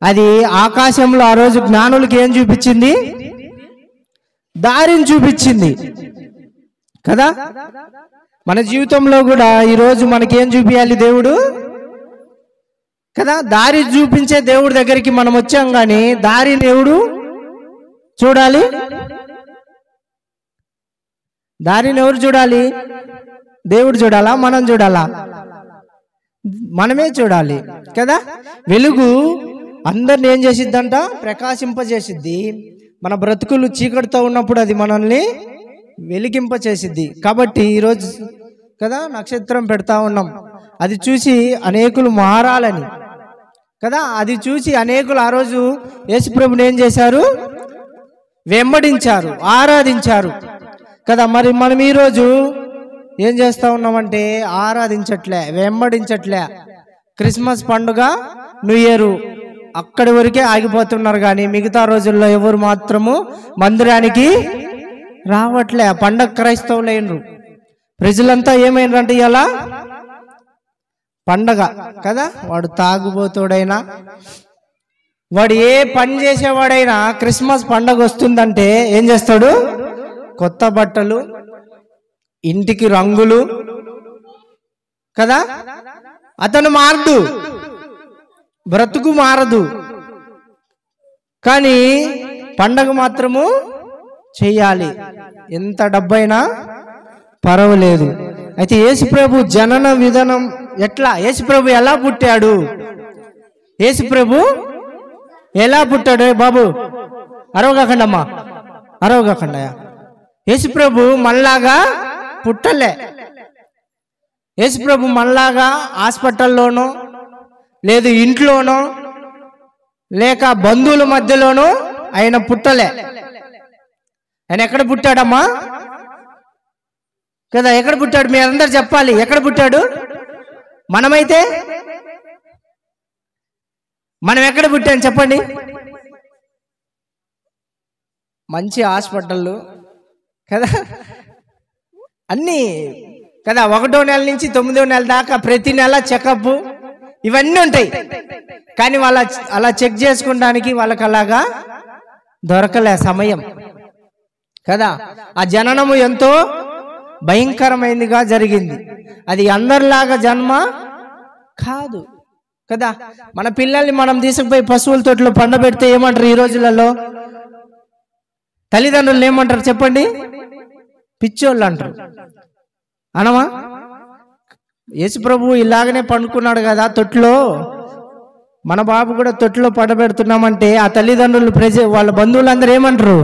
అది ఆకాశంలో ఆ రోజు జ్ఞానులకి ఏం చూపించింది? దారిని చూపించింది కదా. మన జీవితంలో కూడా ఈరోజు మనకేం చూపించాలి దేవుడు కదా? దారి చూపించే దేవుడి దగ్గరికి మనం వచ్చాం, కానీ దారిని ఎవడు చూడాలి? దారిని ఎవరు చూడాలి? దేవుడు చూడాలా, మనం చూడాలా? మనమే చూడాలి కదా. వెలుగు అందరిని ఏం చేసిద్దంట? ప్రకాశింపజేసిద్ది. మన బ్రతుకులు చీకటితో ఉన్నప్పుడు అది మనల్ని వెలిగింపచేసిద్ది. కాబట్టి ఈరోజు కదా నక్షత్రం పెడతా ఉన్నాం, అది చూసి అనేకులు మారాలని కదా. అది చూసి అనేకులు ఆ రోజు యేసుప్రభుని ఏం చేశారు? వెంబడించారు, ఆరాధించారు కదా. మరి మనం ఈరోజు ఏం చేస్తా ఉన్నామంటే ఆరాధించట్లే, వెంబడించట్లే. క్రిస్మస్ పండుగ, న్యూ ఇయర్ అక్కడి వరకే ఆగిపోతున్నారు, కానీ మిగతా రోజుల్లో ఎవరు మాత్రము మందిరానికి రావట్లే. పండగ క్రైస్తవులైనరు. ప్రజలంతా ఏమైనారంటే ఇలా పండగ కదా. వాడు తాగుబోతుడైనా, వాడు ఏ పని చేసేవాడైనా క్రిస్మస్ పండగ వస్తుందంటే ఏం చేస్తాడు? కొత్త బట్టలు, ఇంటికి రంగులు కదా. అతను మారదు, బ్రతుకు మారదు, కానీ పండగ మాత్రము చెయ్యాలి. ఎంత డబ్బైనా పర్వాలేదు. అయితే యేసుప్రభు జనన విధానం ఎట్లా? యేసుప్రభు ఎలా పుట్టాడు? యేసుప్రభు ఎలా పుట్టాడు? బాబు అరవగాకండి అమ్మా, అరవగాకండి. యేసుప్రభు మనలాగా పుట్టలే. యేసుప్రభు మనలాగా హాస్పిటల్లోనో, లేదు ఇంట్లోనో, లేక బంధువుల మధ్యలోనో ఆయన పుట్టలే. ఆయన ఎక్కడ పుట్టాడమ్మా కదా? ఎక్కడ పుట్టాడు? మీరు అందరు చెప్పాలి, ఎక్కడ పుట్టాడు? మనమైతే మనం ఎక్కడ పుట్టాను చెప్పండి? మంచి హాస్పిటళ్ళు కదా, అన్నీ కదా. 1వ నెల నుంచి 9వ నెల దాకా ప్రతి నెల చెకప్ ఇవన్నీ ఉంటాయి, కానీ అలా చెక్ చేసుకోవడానికి వాళ్ళకి అలాగా దొరకలే సమయం కదా. ఆ జననము ఎంతో భయంకరమైనదిగా జరిగింది. అది అందరిలాగా జన్మ కాదు కదా. మన పిల్లల్ని మనం తీసుకుపోయి పశువుల తోటలో పండబెడితే ఏమంటారు? ఈ రోజులలో తల్లిదండ్రులు ఏమంటారు చెప్పండి? పిచ్చోళ్ళు అంటారు. అనమా? యేసుప్రభు ఇలాగనే పండుకున్నాడు కదా తొట్టులో. మన బాబు కూడా తొట్టులో పండబెడుతున్నామంటే ఆ తల్లిదండ్రులు వాళ్ళ బంధువులందరూ ఏమంటారు?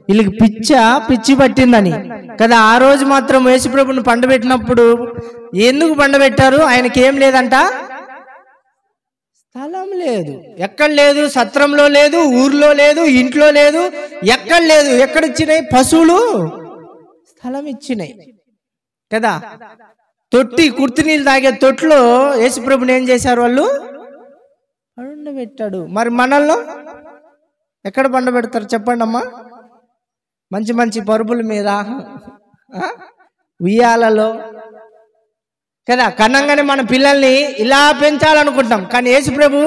వీళ్ళకి పిచ్చి పట్టిందని కదా. ఆ రోజు మాత్రం యేసుప్రభుని పండబెట్టినప్పుడు ఎందుకు పండబెట్టారు? ఆయనకి ఏం లేదంట, స్థలం లేదు, ఎక్కడ లేదు, సత్రంలో లేదు, ఊర్లో లేదు, ఇంట్లో లేదు, ఎక్కడ లేదు. ఎక్కడ ఇచ్చినాయి? పశువులు స్థలం ఇచ్చినాయి కదా. తొట్టి కుర్తి నీళ్ళు తాగే తొట్టులో యేసుప్రభుని ఏం చేశారు? వాళ్ళు పండబెట్టాడు. మరి మనల్లో ఎక్కడ పండబెడతారు చెప్పండి అమ్మా? మంచి మంచి పరుపుల మీద, ఉయ్యాలలో కదా. కన్నంగానే మన పిల్లల్ని ఇలా పెంచాలనుకుంటాం, కానీ యేసుప్రభు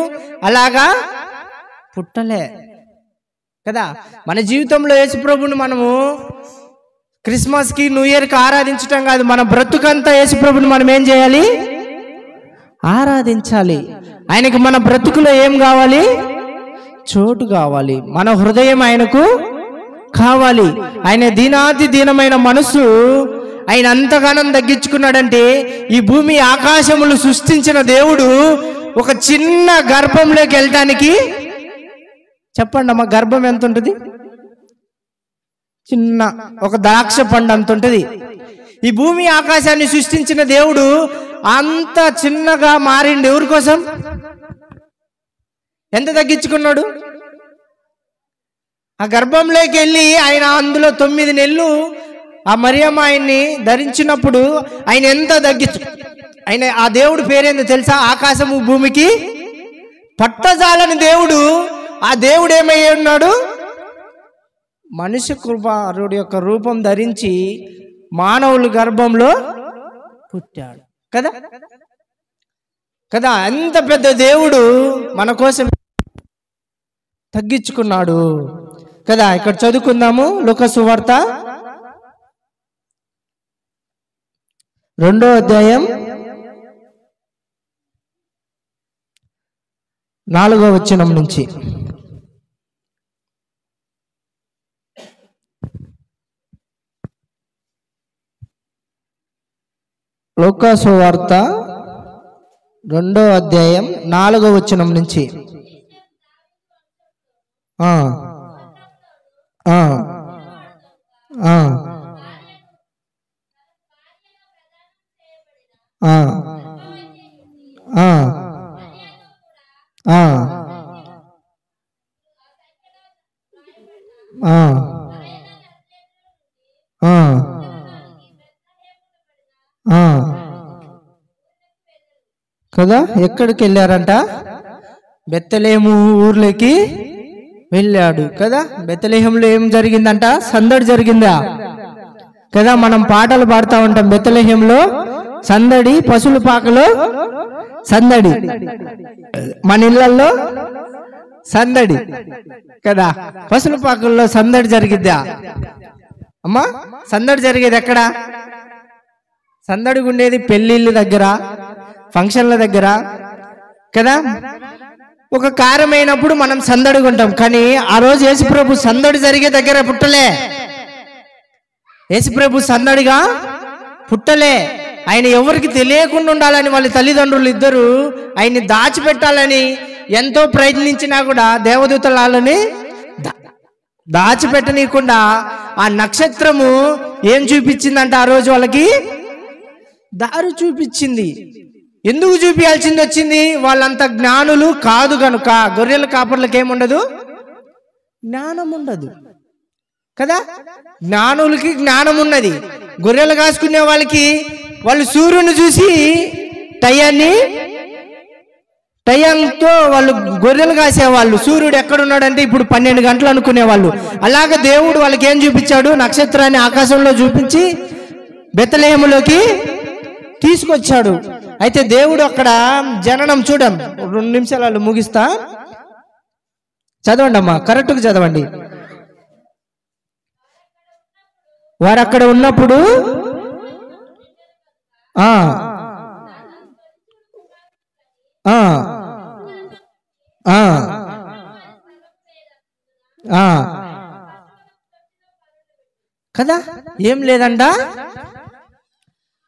అలాగా పుట్టలే కదా. మన జీవితంలో యేసుప్రభుని మనము క్రిస్మస్కి, న్యూ ఇయర్కి ఆరాధించటం కాదు, మన బ్రతుకంతా యేసుప్రభుని మనం ఏం చేయాలి? ఆరాధించాలి. ఆయనకి మన బ్రతుకులో ఏం కావాలి? చోటు కావాలి. మన హృదయం ఆయనకు కావాలి. ఆయన దీనాతి దీనమైన మనసు ఆయన అంతగానం తగ్గించుకున్నాడంటే, ఈ భూమి ఆకాశములు సృష్టించిన దేవుడు ఒక చిన్న గర్భంలోకి వెళ్ళటానికి, చెప్పండి అమ్మ, గర్భం ఎంత ఉంటుంది? చిన్న ఒక ద్రాక్ష పండు అంత ఉంటుంది. ఈ భూమి ఆకాశాన్ని సృష్టించిన దేవుడు అంత చిన్నగా మారిండు. ఎవరి కోసం? ఎంత తగ్గించుకున్నాడు? ఆ గర్భంలోకి వెళ్ళి ఆయన అందులో 9 నెలలు ఆ మరియమ్మ ఆయన్ని ధరించినప్పుడు ఆయన ఎంత ఆయన ఆ దేవుడు పేరేందో తెలుసా? ఆకాశము భూమికి పట్టజాలని దేవుడు. ఆ దేవుడు ఏమై ఉన్నాడు? మనిషి కుమారుడి యొక్క రూపం ధరించి మానవుల గర్భంలో పుట్టాడు కదా. కదా, అంత పెద్ద దేవుడు మన కోసం తగ్గించుకున్నాడు కదా. ఇక్కడ చదువుకుందాము. లూకా సువార్త 2వ అధ్యాయం 4వ వచనం నుంచి. లూకా సువార్త 2వ అధ్యాయం 4వ వచనం నుంచి. ఆ ఆ ఆ ఆ ఆ ఆ కదా. ఎక్కడికి వెళ్ళారంట? బెత్లెహేము ఊర్లోకి వెళ్ళాడు కదా. బెత్లెహేములో ఏం జరిగిందంట? సందడి జరిగిందా కదా. మనం పాటలు పాడుతూ ఉంటాం. బెత్లెహేములో సందడి, పశువుల పాకలో సందడి, మన ఇళ్లలో సందడి కదా. పశువుల పాకల్లో సందడి జరిగిద్దా అమ్మా? సందడి జరిగేది ఎక్కడ? సందడిగా ఉండేది పెళ్లిళ్ళ దగ్గర, ఫంక్షన్ల దగ్గర కదా. ఒక కార్యమైనప్పుడు మనం సందడిగా ఉంటాం. కానీ ఆ రోజు యేసుప్రభు సందడి జరిగే దగ్గర పుట్టలే. యేసుప్రభు సందడిగా పుట్టలే. ఆయన ఎవరికి తెలియకుండా ఉండాలని వాళ్ళ తల్లిదండ్రులు ఇద్దరు ఆయన్ని దాచిపెట్టాలని ఎంతో ప్రయత్నించినా కూడా దేవదూతలని దాచిపెట్టనీయకుండా ఆ నక్షత్రము ఏం చూపించిందంట? ఆ రోజు వాళ్ళకి దారి చూపించింది. ఎందుకు చూపించాల్సింది వచ్చింది? వాళ్ళంత జ్ఞానులు కాదు గనుక. గొర్రెల కాపర్లకు ఏముండదు? జ్ఞానం ఉండదు కదా. జ్ఞానులకి జ్ఞానం ఉన్నది. గొర్రెలు కాసుకునే వాళ్ళకి వాళ్ళు సూర్యుని చూసి టైంతో వాళ్ళు గొర్రెలు కాసేవాళ్ళు. సూర్యుడు ఎక్కడున్నాడంటే ఇప్పుడు 12 గంటలు అనుకునేవాళ్ళు. అలాగే దేవుడు వాళ్ళకి ఏం చూపించాడు? నక్షత్రాన్ని ఆకాశంలో చూపించి బెత్లెహేములోకి తీసుకొచ్చాడు. అయితే దేవుడు అక్కడ జననం చూడం. 2 నిమిషాలు ముగిస్తా, చదవండి అమ్మా, కరెక్ట్గా చదవండి. వారు అక్కడ ఉన్నప్పుడు కదా. ఏం లేదంట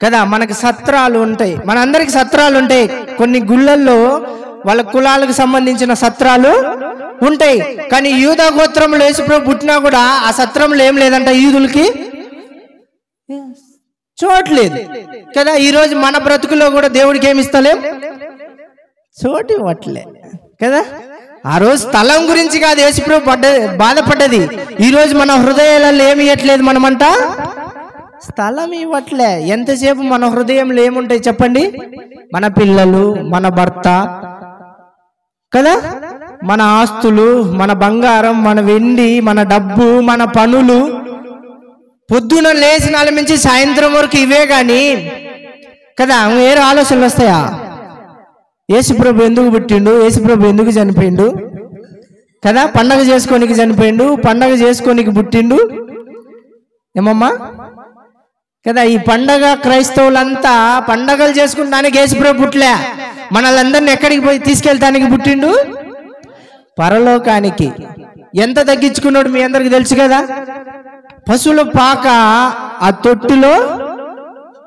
కదా. మనకి సత్రాలు ఉంటాయి, మనందరికి సత్రాలు ఉంటాయి. కొన్ని గుళ్ళల్లో వాళ్ళ కులాలకు సంబంధించిన సత్రాలు ఉంటాయి. కానీ యూదా గోత్రంలో యేసుప్రభు పుట్టినా కూడా ఆ సత్రంలో ఏం లేదంట, యూదులకి చోట్లేదు కదా. ఈరోజు మన బ్రతుకులో కూడా దేవుడికి ఏమి ఇస్తలేం? చోటు ఇవ్వట్లే కదా. ఆ రోజు స్థలం గురించి కాదు యేసుప్రభు బాధపడ్డది. ఈరోజు మన హృదయాలలో ఏమి ఇవ్వట్లేదు మనమంట? స్థలం ఇవ్వట్లే. ఎంతసేపు మన హృదయంలో ఏముంటాయి చెప్పండి? మన పిల్లలు, మన భర్త కదా, మన ఆస్తులు, మన బంగారం, మన వెండి, మన డబ్బు, మన పనులు. పొద్దున లేచినాల నుంచి సాయంత్రం వరకు ఇవే గాని కదా. వేరే ఆలోచనలు వస్తాయా? యేసుప్రభు ఎందుకు పుట్టిండు? యేసుప్రభు ఎందుకు చనిపోయిండు కదా. పండగ చేసుకోనికి చనిపోయిండు, పండగ చేసుకోనికి పుట్టిండు ఏమమ్మా కదా. ఈ పండగ క్రైస్తవులంతా పండగలు చేసుకుంటానికి యేసుప్రభు పుట్టలే. మనల్ందరినీ ఎక్కడికి పోయి తీసుకెళ్తానికి పుట్టిండు? పరలోకానికి. ఎంత తగ్గించుకున్నాడు మీ అందరికి తెలుసు కదా. పశువుల పాక ఆ తొట్టిలో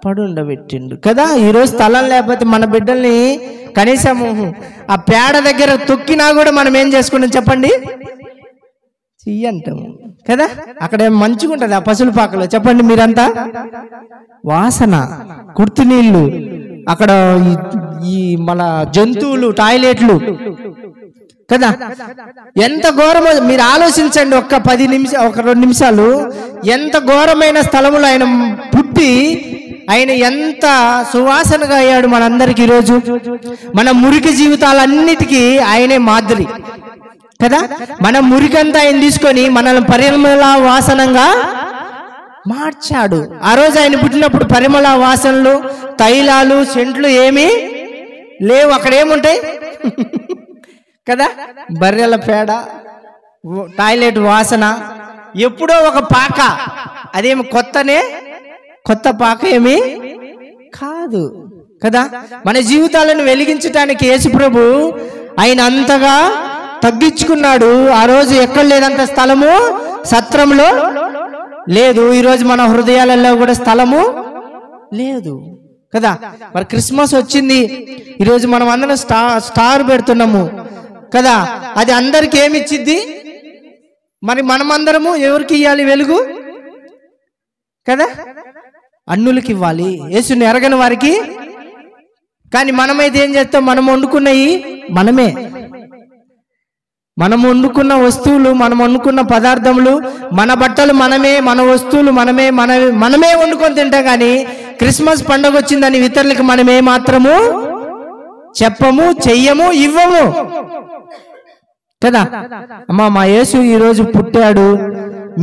పడుండబెట్టిండు కదా. ఈరోజు స్థలం లేకపోతే మన బిడ్డల్ని కనీసం ఆ పేడ దగ్గర తొక్కినా కూడా మనం ఏం చేసుకున్నాం చెప్పండి? చెయ్యంటాము కదా. అక్కడ మంచిగా ఉంటుంది ఆ పశువుల పాకలో చెప్పండి మీరంతా. వాసన, కుర్తి నీళ్లు, అక్కడ ఈ మన జంతువులు టాయిలెట్లు కదా. ఎంత ఘోరమో మీరు ఆలోచించండి. ఒక్క 10 నిమిషాలు, ఒక 2 నిమిషాలు. ఎంత ఘోరమైన స్థలములో ఆయన పుట్టి ఆయన ఎంత సువాసనగా అయ్యాడు మనందరికి. ఈరోజు మన మురికి జీవితాలన్నిటికీ ఆయనే మాదిరి కదా. మన మురికంతా ఆయన తీసుకొని మనల్ని పరిమళ వాసనంగా మార్చాడు. ఆ రోజు ఆయన పుట్టినప్పుడు పరిమళ వాసనలు, తైలాలు, సెంట్లు ఏమీ లేవు. అక్కడ ఏముంటాయి కదా? బర్రెల పేడ టాయిలెట్ వాసన, ఎప్పుడో ఒక పాక, అదేమి కొత్త పాక ఏమి కాదు కదా. మన జీవితాలను వెలిగించడానికి యేసుప్రభు ఆయన అంతగా తగ్గించుకున్నాడు. ఆ రోజు ఎక్కడ లేదంత స్థలము సత్రంలో లేదు. ఈరోజు మన హృదయాలలో కూడా స్థలము లేదు కదా. మరి క్రిస్మస్ వచ్చింది, ఈరోజు మనం అందరం స్టార్ పెడుతున్నాము కదా. అది అందరికి ఏమి ఇచ్చిద్ది? మరి మనమందరము ఎవరికి ఇవ్వాలి వెలుగు కదా? అన్నులకి ఇవ్వాలి, యేసుని ఎరగని వారికి. కానీ మనమైతే ఏం చేస్తాం? మనం వండుకున్నవి మనం వండుకున్న వస్తువులు, మనం వండుకున్న పదార్థములు, మన బట్టలు మనమే, మన వస్తువులు మనమే వండుకొని తింటాం. కానీ క్రిస్మస్ పండుగ వచ్చిందని ఇతరులకు మనమే మాత్రము చెప్పము, చెయ్యము, ఇవ్వము కదా. అమ్మా, మా యేసు ఈరోజు పుట్టాడు,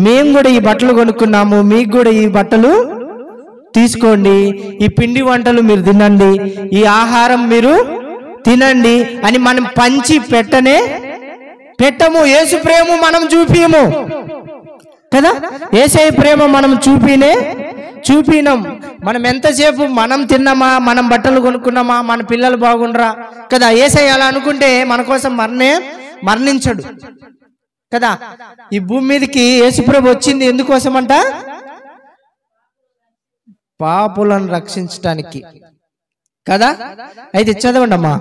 మేము కూడా ఈ బట్టలు కొనుక్కున్నాము, మీకు కూడా ఈ బట్టలు తీసుకోండి, ఈ పిండి వంటలు మీరు తినండి, ఈ ఆహారం మీరు తినండి అని మనం పంచి పెట్టము. యేసు ప్రేమ మనం చూపియము కదా. యేసయ్య ప్రేమ మనం చూపినాం. మనం ఎంతసేపు మనం తిన్నామా, మనం బట్టలు కొనుక్కున్నామా, మన పిల్లలు బాగుండరా కదా. యేసయ్య అలా అనుకుంటే మన కోసం మరణించడు కదా. ఈ భూమి మీదకి యేసుప్రభు వచ్చింది ఎందుకోసమంట? పాపులను రక్షించటానికి కదా. అయితే చదవండి అమ్మా.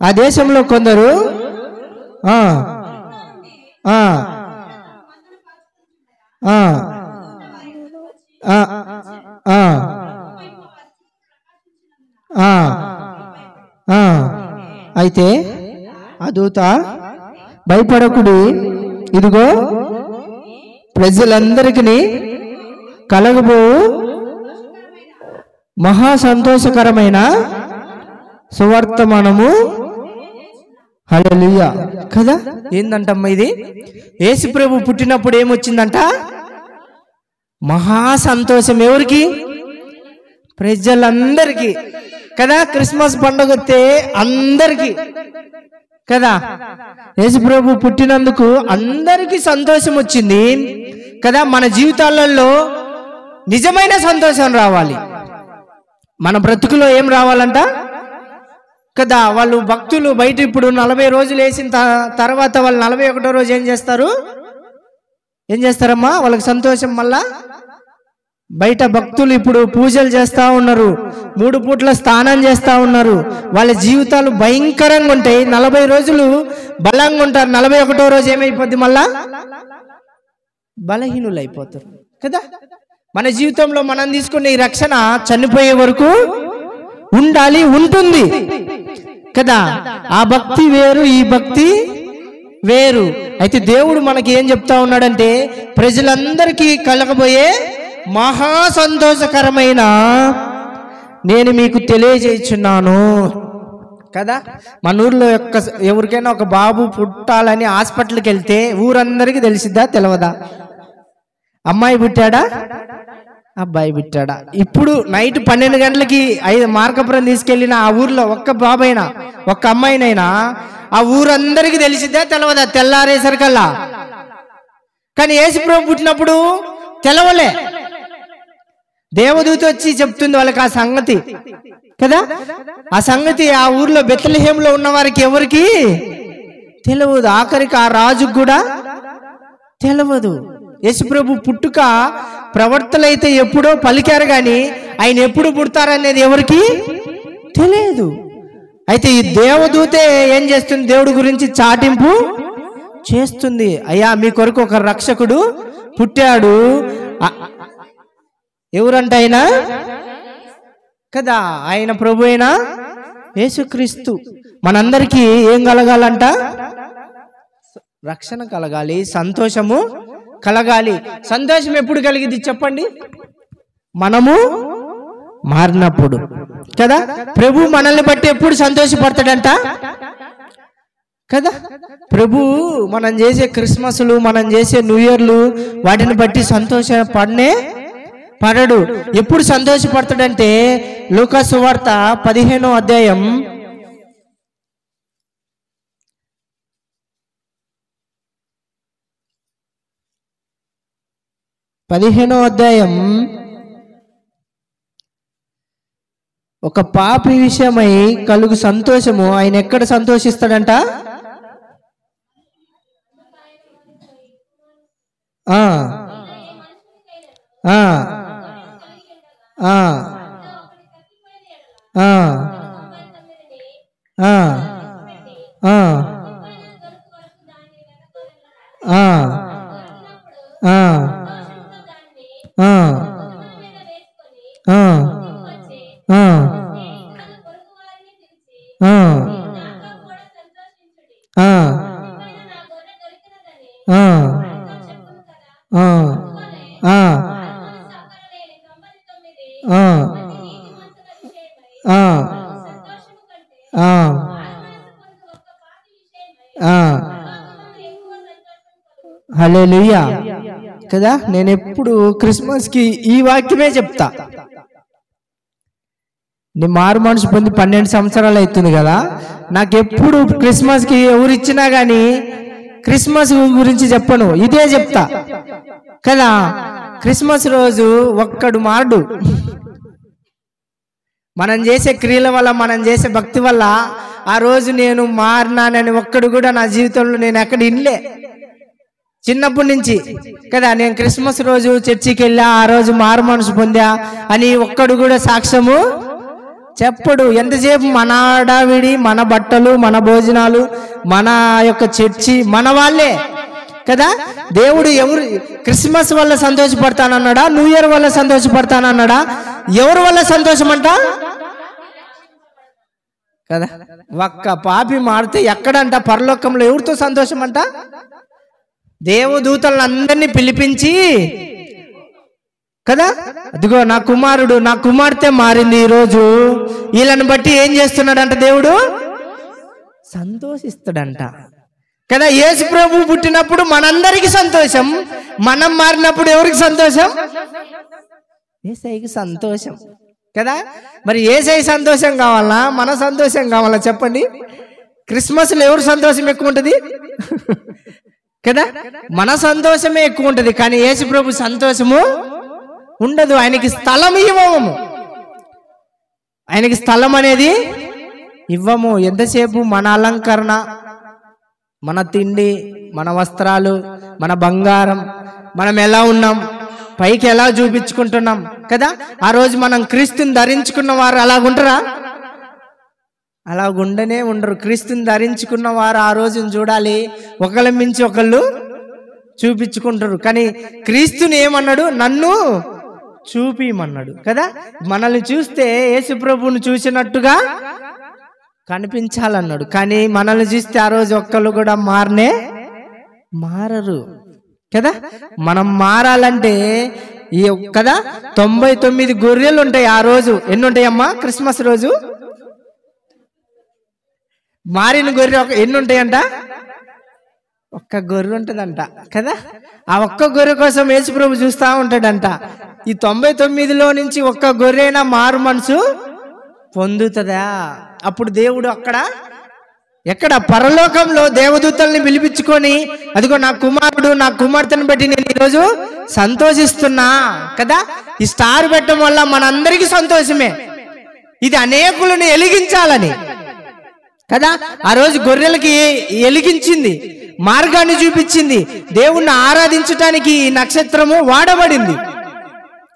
ఆ దేశంలో కొందరు అయితే ఆ దూత, భయపడకుడి, ఇదిగో ప్రజలందరికీ కలగబో మహా సంతోషకరమైన సువర్తమానము. హల్లెలూయా కదా. ఏందంటమ్మా ఇది? యేసుప్రభు పుట్టినప్పుడు ఏమొచ్చిందంట? మహా సంతోషం. ఎవరికి? ప్రజలందరికీ కదా. క్రిస్మస్ పండుగ వస్తే అందరికీ కదా. యేసుప్రభు పుట్టినందుకు అందరికీ సంతోషం వచ్చింది కదా. మన జీవితాలలో నిజమైన సంతోషం రావాలి. మన బ్రతుకులో ఏం రావాలంట కదా. వాళ్ళు భక్తులు బయట ఇప్పుడు 40 రోజులు వేసిన తర్వాత వాళ్ళు 41వ రోజు ఏం చేస్తారమ్మా? వాళ్ళకి సంతోషం. మళ్ళా బయట భక్తులు ఇప్పుడు పూజలు చేస్తూ ఉన్నారు, 3 పూట్ల స్నానం చేస్తూ ఉన్నారు. వాళ్ళ జీవితాలు భయంకరంగా ఉంటాయి. 40 రోజులు బలంగా ఉంటారు, 41వ రోజు ఏమైపోద్ది? మళ్ళా బలహీనులు అయిపోతారు కదా. మన జీవితంలో మనం తీసుకునే ఈ రక్షణ చనిపోయే వరకు ఉండాలి, ఉంటుంది కదా. ఆ భక్తి వేరు, ఈ భక్తి వేరు. అయితే దేవుడు మనకి ఏం చెప్తా ఉన్నాడంటే, ప్రజలందరికీ కలగబోయే మహా సంతోషకరమైన నేను మీకు తెలియజేయుచున్నాను కదా. మన ఊర్లో ఎవరికైనా ఒక బాబు పుట్టాలని హాస్పిటల్కి వెళ్తే ఊరందరికీ తెలిసిద్దా, తెలియదా? అమ్మాయి పుట్టాడా, అబ్బాయి పుట్టాడా? ఇప్పుడు నైట్ 12 గంటలకి మార్కపురం తీసుకెళ్ళిన ఆ ఊర్లో ఒక్క బాబైనా, ఒక్క అమ్మాయినైనా ఆ ఊరందరికీ తెలిసిద్దా, తెలవదా? తెల్లారేసరికల్లా. కానీ యేసుప్రభు పుట్టినప్పుడు తెలవలే. దేవదూత వచ్చి చెప్తుంది వాళ్ళకి ఆ సంగతి కదా. ఆ సంగతి ఆ ఊర్లో బెత్లెహేంలో ఉన్న వారికి ఎవరికి తెలియదు. ఆఖరికి ఆ రాజుకు కూడా తెలియదు. యేసుప్రభు పుట్టుక ప్రవర్తలైతే ఎప్పుడో పలికారు, కానీ ఆయన ఎప్పుడు పుడతారనేది ఎవరికి తెలియదు. అయితే ఈ దేవదూతే ఏం చేస్తుంది? దేవుడి గురించి చాటింపు చేస్తుంది. అయ్యా, మీ కొరకు ఒక రక్షకుడు పుట్టాడు. ఎవరంట ఆయన కదా? ఆయన ప్రభు అయిన యేసుక్రీస్తు. మనందరికీ ఏం కలగాలంట? రక్షణ కలగాలి, సంతోషము కలగాలి. సంతోషం ఎప్పుడు కలిగింది చెప్పండి? మనము మారినప్పుడు కదా. ప్రభు మనల్ని బట్టి ఎప్పుడు సంతోషపడతాడంట కదా. ప్రభు మనం చేసే క్రిస్మస్లు, మనం చేసే న్యూ ఇయర్లు, వాటిని బట్టి పడడు. ఎప్పుడు సంతోషపడతాడంటే లూకా సువార్త 15వ అధ్యాయం 15వ అధ్యాయం. ఒక పాపి విషయమై కలుగు సంతోషము ఆయన ఎక్కడ సంతోషిస్తాడంట? ఆ ఆ ఆ ఆ ఆ హల్లెలూయా కదా. నేను ఎప్పుడు క్రిస్మస్ కి ఈ వాక్యమే చెప్తా. నీ మారు మనసు పొంది 12 సంవత్సరాలు అవుతుంది కదా. నాకెప్పుడు క్రిస్మస్ కి ఎవరు ఇచ్చినా గానీ క్రిస్మస్ గురించి చెప్పను, ఇదే చెప్తా కదా. క్రిస్మస్ రోజు ఒక్కడు మారడు. మనం చేసే క్రియల వల్ల, మనం చేసే భక్తి వల్ల ఆ రోజు నేను మారినానని ఒక్కడు కూడా నా జీవితంలో నేను ఎక్కడ ఇన్లే. చిన్నప్పటి నుంచి కదా నేను క్రిస్మస్ రోజు చర్చికి వెళ్ళా, ఆ రోజు మారు మనసు పొందా అని ఒక్కడు కూడా సాక్ష్యము చెప్పడు. ఎంతసేపు మన హడావిడి, మన బట్టలు, మన భోజనాలు, మన యొక్క చర్చి, మన వాళ్ళే కదా. దేవుడు ఎవరు క్రిస్మస్ వల్ల సంతోషపడతానన్నాడా? న్యూ ఇయర్ వల్ల సంతోషపడతానన్నాడా? ఎవరి వల్ల సంతోషం అంట కదా. ఒక్క పాపి మారితే ఎక్కడంట? పరలోకంలో. ఎవరితో సంతోషం అంట? దేవదూతలను అందరినీ పిలిపించి కదా, అదిగో నా కుమారుడు, నా కుమార్తె మారింది ఈరోజు, వీళ్ళని బట్టి ఏం చేస్తున్నాడంట? దేవుడు సంతోషిస్తాడంట కదా. యేసు ప్రభు పుట్టినప్పుడు మనందరికి సంతోషం, మనం మారినప్పుడు ఎవరికి సంతోషం? యేసయ్యకి సంతోషం కదా. మరి యేసయ్య సంతోషం కావాలా, మన సంతోషం కావాలా చెప్పండి? క్రిస్మస్లో ఎవరు సంతోషం ఎక్కువ ఉంటుంది కదా? మన సంతోషమే ఎక్కువ ఉంటుంది, కానీ యేసు ప్రభు సంతోషము ఉండదు. ఆయనకి స్థలం ఇవ్వము, ఆయనకి స్థలం అనేది ఇవ్వము. ఎంతసేపు మన అలంకరణ, మన తిండి, మన వస్త్రాలు, మన బంగారం, మనం ఎలా ఉన్నాం, పైకి ఎలా చూపించుకుంటున్నాం కదా. ఆ రోజు మనం క్రీస్తుని ధరించుకున్న వారు అలాగుంటారా? అలాగుండనే ఉండరు. క్రీస్తుని ధరించుకున్న వారు ఆ రోజును చూడాలి, ఒకళ్ళ మించి ఒకళ్ళు చూపించుకుంటారు. కానీ క్రీస్తుని ఏమన్నాడు? నన్ను చూపిమన్నాడు కదా. మనల్ని చూస్తే యేసు ప్రభువుని చూసినట్టుగా కనిపించాలన్నాడు. కానీ మనల్ని చూస్తే ఆ రోజు ఒక్కళ్ళు కూడా మారరు కదా. మనం మారాలంటే ఈ కదా 99 గొర్రెలు ఉంటాయి ఆ రోజు. ఎన్ని ఉంటాయమ్మా క్రిస్మస్ రోజు? మారిన గొర్రె ఎన్ని ఉంటాయంట? ఒక్క గొర్రె ఉంటుందంట కదా. ఆ ఒక్క గొర్రె కోసం యేసు ప్రభు చూస్తూ ఉంటాడంట. ఈ 99లో నుంచి ఒక్క గొర్రెనా మారు మనసు పొందుతుందా? అప్పుడు దేవుడు ఎక్కడ పరలోకంలో దేవదూతల్ని పిలిపించుకొని, అదిగో నా కుమారుడు, నా కుమార్తెను బట్టి నేను ఈరోజు సంతోషిస్తున్నా కదా. ఈ స్టార్ పెట్టడం వల్ల మనందరికీ సంతోషమే. ఇది అనేకులను ఎలిగించాలని కదా. ఆ రోజు గొర్రెలకి ఎలిగించింది, మార్గాన్ని చూపించింది. దేవుణ్ణి ఆరాధించటానికి ఈ నక్షత్రము వాడబడింది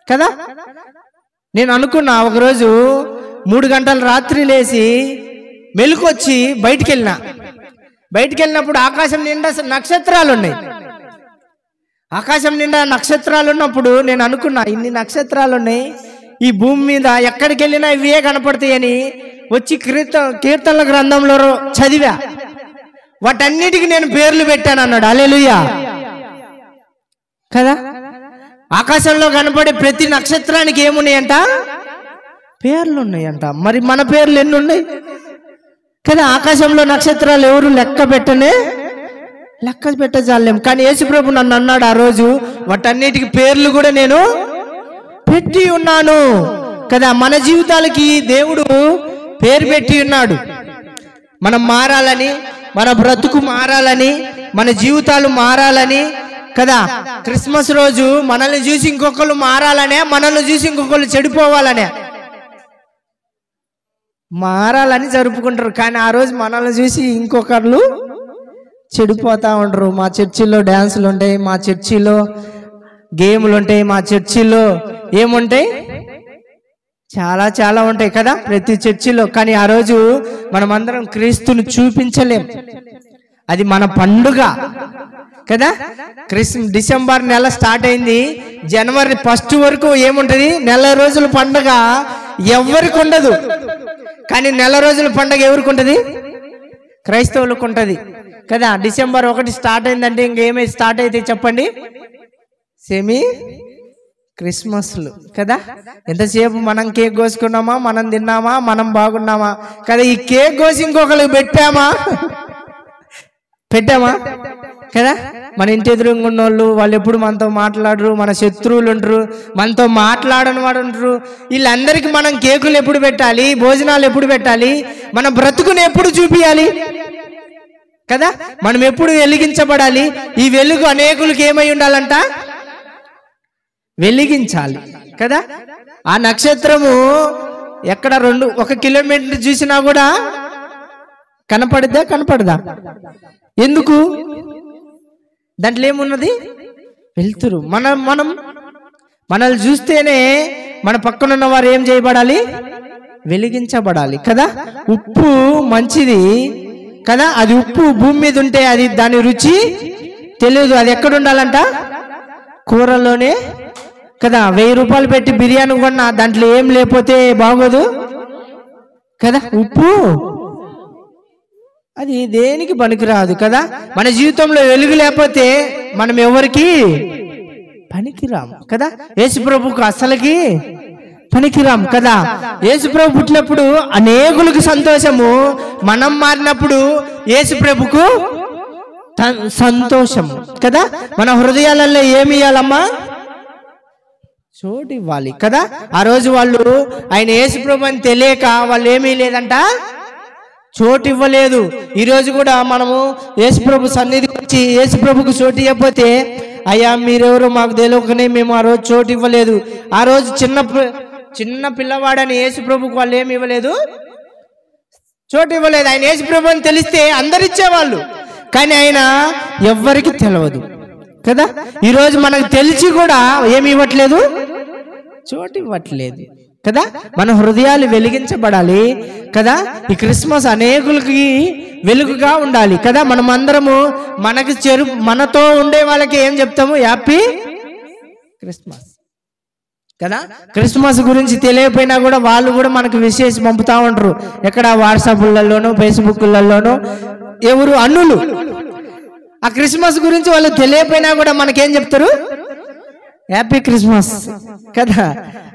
కదా. నేను అనుకున్నా, ఒకరోజు 3 గంటల రాత్రి లేచి మెలుకొచ్చి బయటికి వెళ్ళినప్పుడు ఆకాశం నిండా నక్షత్రాలు ఉన్నాయి. ఆకాశం నిండా నక్షత్రాలు ఉన్నప్పుడు నేను అనుకున్నా, ఇన్ని నక్షత్రాలు ఉన్నాయి ఈ భూమి మీద, ఎక్కడికి వెళ్ళినా ఇవే కనపడతాయని వచ్చి కీర్తనల గ్రంథంలో చదివా. వాటన్నిటికీ నేను పేర్లు పెట్టాను అన్నాడు. హల్లెలూయా కదా. ఆకాశంలో కనపడే ప్రతి నక్షత్రానికి ఏమున్నాయంట? పేర్లు ఉన్నాయంట. మరి మన పేర్లు ఎన్ని ఉన్నాయి కదా. ఆకాశంలో నక్షత్రాలు ఎవరు లెక్క పెట్టజాలేం. కానీ యేసుప్రభు నన్ను అన్నాడు ఆ రోజు, వాటన్నిటికి పేర్లు కూడా నేను పెట్టి ఉన్నాను కదా. మన జీవితాలకి దేవుడు పేరు పెట్టి ఉన్నాడు. మనం మారాలని, మన బ్రతుకు మారాలని, మన జీవితాలు మారాలని కదా. క్రిస్మస్ రోజు మనల్ని చూసి ఇంకొకళ్ళు మారాలనే, మనల్ని చూసి ఇంకొకళ్ళు చెడిపోవాలనే, మారాలని జరుపుకుంటారు. కానీ ఆ రోజు మనల్ని చూసి ఇంకొకళ్ళు చెడిపోతా ఉంటారు. మా చర్చిలో డ్యాన్సులు ఉంటాయి, మా చర్చిలో గేములు ఉంటాయి, మా చర్చిలో ఏముంటాయి, చాలా చాలా ఉంటాయి కదా ప్రతి చర్చిలో. కానీ ఆ రోజు మనమందరం క్రీస్తుని చూపించలేం. అది మన పండుగ కదా. డిసెంబర్ నెల స్టార్ట్ అయింది, జనవరి 1 వరకు ఏముంటది, నెల రోజుల పండుగ ఎవరికి ఉండదు. కానీ నెల రోజుల పండుగ ఎవరికి ఉంటుంది, క్రైస్తవులకు ఉంటుంది కదా. డిసెంబర్ 1 స్టార్ట్ అయిందంటే ఇంకేమై స్టార్ట్ అయితే చెప్పండి, సెమీ క్రిస్మస్లు కదా. ఎంతసేపు మనం కేక్ కోసుకున్నామా, మనం తిన్నామా, మనం బాగున్నామా కదా. ఈ కేక్ కోసి ఇంకొకరికి పెట్టామా కదా. మన ఇంటి ఎదురుగా ఉన్న వాళ్ళు ఎప్పుడు మనతో మాట్లాడరు, మన శత్రువులు ఉంటారు, మనతో మాట్లాడని వాడు ఉంటారు. వీళ్ళందరికీ మనం కేకులు ఎప్పుడు పెట్టాలి, భోజనాలు ఎప్పుడు పెట్టాలి, మన బ్రతుకుని ఎప్పుడు చూపియాలి కదా. మనం ఎప్పుడు వెలిగించబడాలి. ఈ వెలుగు అనేకులకు ఏమై ఉండాలంట, వెలిగించాలి కదా. ఆ నక్షత్రము ఎక్కడ 1 కిలోమీటర్ చూసినా కూడా కనపడదా? ఎందుకు? దాంట్లో ఏమున్నది, వెళ్తురు. మనల్ని చూస్తేనే మన పక్కనున్న వారు ఏం చేయబడాలి, వెలిగించబడాలి కదా. ఉప్పు మంచిది కదా, అది ఉప్పు భూమి మీద ఉంటే అది దాని రుచి తెలియదు. అది ఎక్కడ ఉండాలంట, కూరలోనే కదా. 1000 రూపాయలు పెట్టి బిర్యానీ కొన్నా దాంట్లో ఏం లేకపోతే బాగోదు కదా. ఉప్పు అది దేనికి పనికిరాదు కదా. మన జీవితంలో వెలుగు లేకపోతే మనం ఎవరికి పనికిరాం కదా. యేసుప్రభుకు అసలుకి పనికిరాం కదా. యేసుప్రభు పుట్టినప్పుడు అనేకులకు సంతోషము, మనం మారినప్పుడు యేసుప్రభుకు సంతోషం కదా. మన హృదయాలలో ఏమి ఇవ్వాలమ్మా, చోటు ఇవ్వాలి కదా. ఆ రోజు వాళ్ళు ఆయన యేసుప్రభు అని తెలియక వాళ్ళు ఏమీ లేదంట, చోటు ఇవ్వలేదు. ఈరోజు కూడా మనము యేసుప్రభు సన్నిధికి వచ్చి యేసుప్రభుకు చోటు ఇవ్వకపోతే, అయ్యా మీరెవరో మాకు తెలియకనే మేము ఆ రోజు చోటు ఇవ్వలేదు. ఆ రోజు చిన్న పిల్లవాడని యేసుప్రభుకు వాళ్ళు ఏమి ఇవ్వలేదు, చోటు ఇవ్వలేదు. ఆయన యేసుప్రభు అని తెలిస్తే అందరిచ్చేవాళ్ళు, కానీ ఆయన ఎవ్వరికి తెలియదు కదా. ఈరోజు మనకు తెలిసి కూడా ఏమి ఇవ్వట్లేదు, చోటు ఇవ్వట్లేదు కదా. మన హృదయాలు వెలిగించబడాలి కదా. ఈ క్రిస్మస్ అనేకులకి వెలుగుగా ఉండాలి కదా. మనం అందరము మనతో ఉండే వాళ్ళకి ఏం చెప్తాము, హ్యాపీ క్రిస్మస్ కదా. క్రిస్మస్ గురించి తెలియకపోయినా కూడా వాళ్ళు కూడా మనకు విశేష పంపుతా ఉంటారు. ఎక్కడ వాట్సాప్లలోనూ ఫేస్బుక్లలోనూ ఎవరు అన్నులు ఆ క్రిస్మస్ గురించి వాళ్ళు తెలియకపోయినా కూడా మనకేం చెప్తారు, హ్యాపీ క్రిస్మస్ కదా.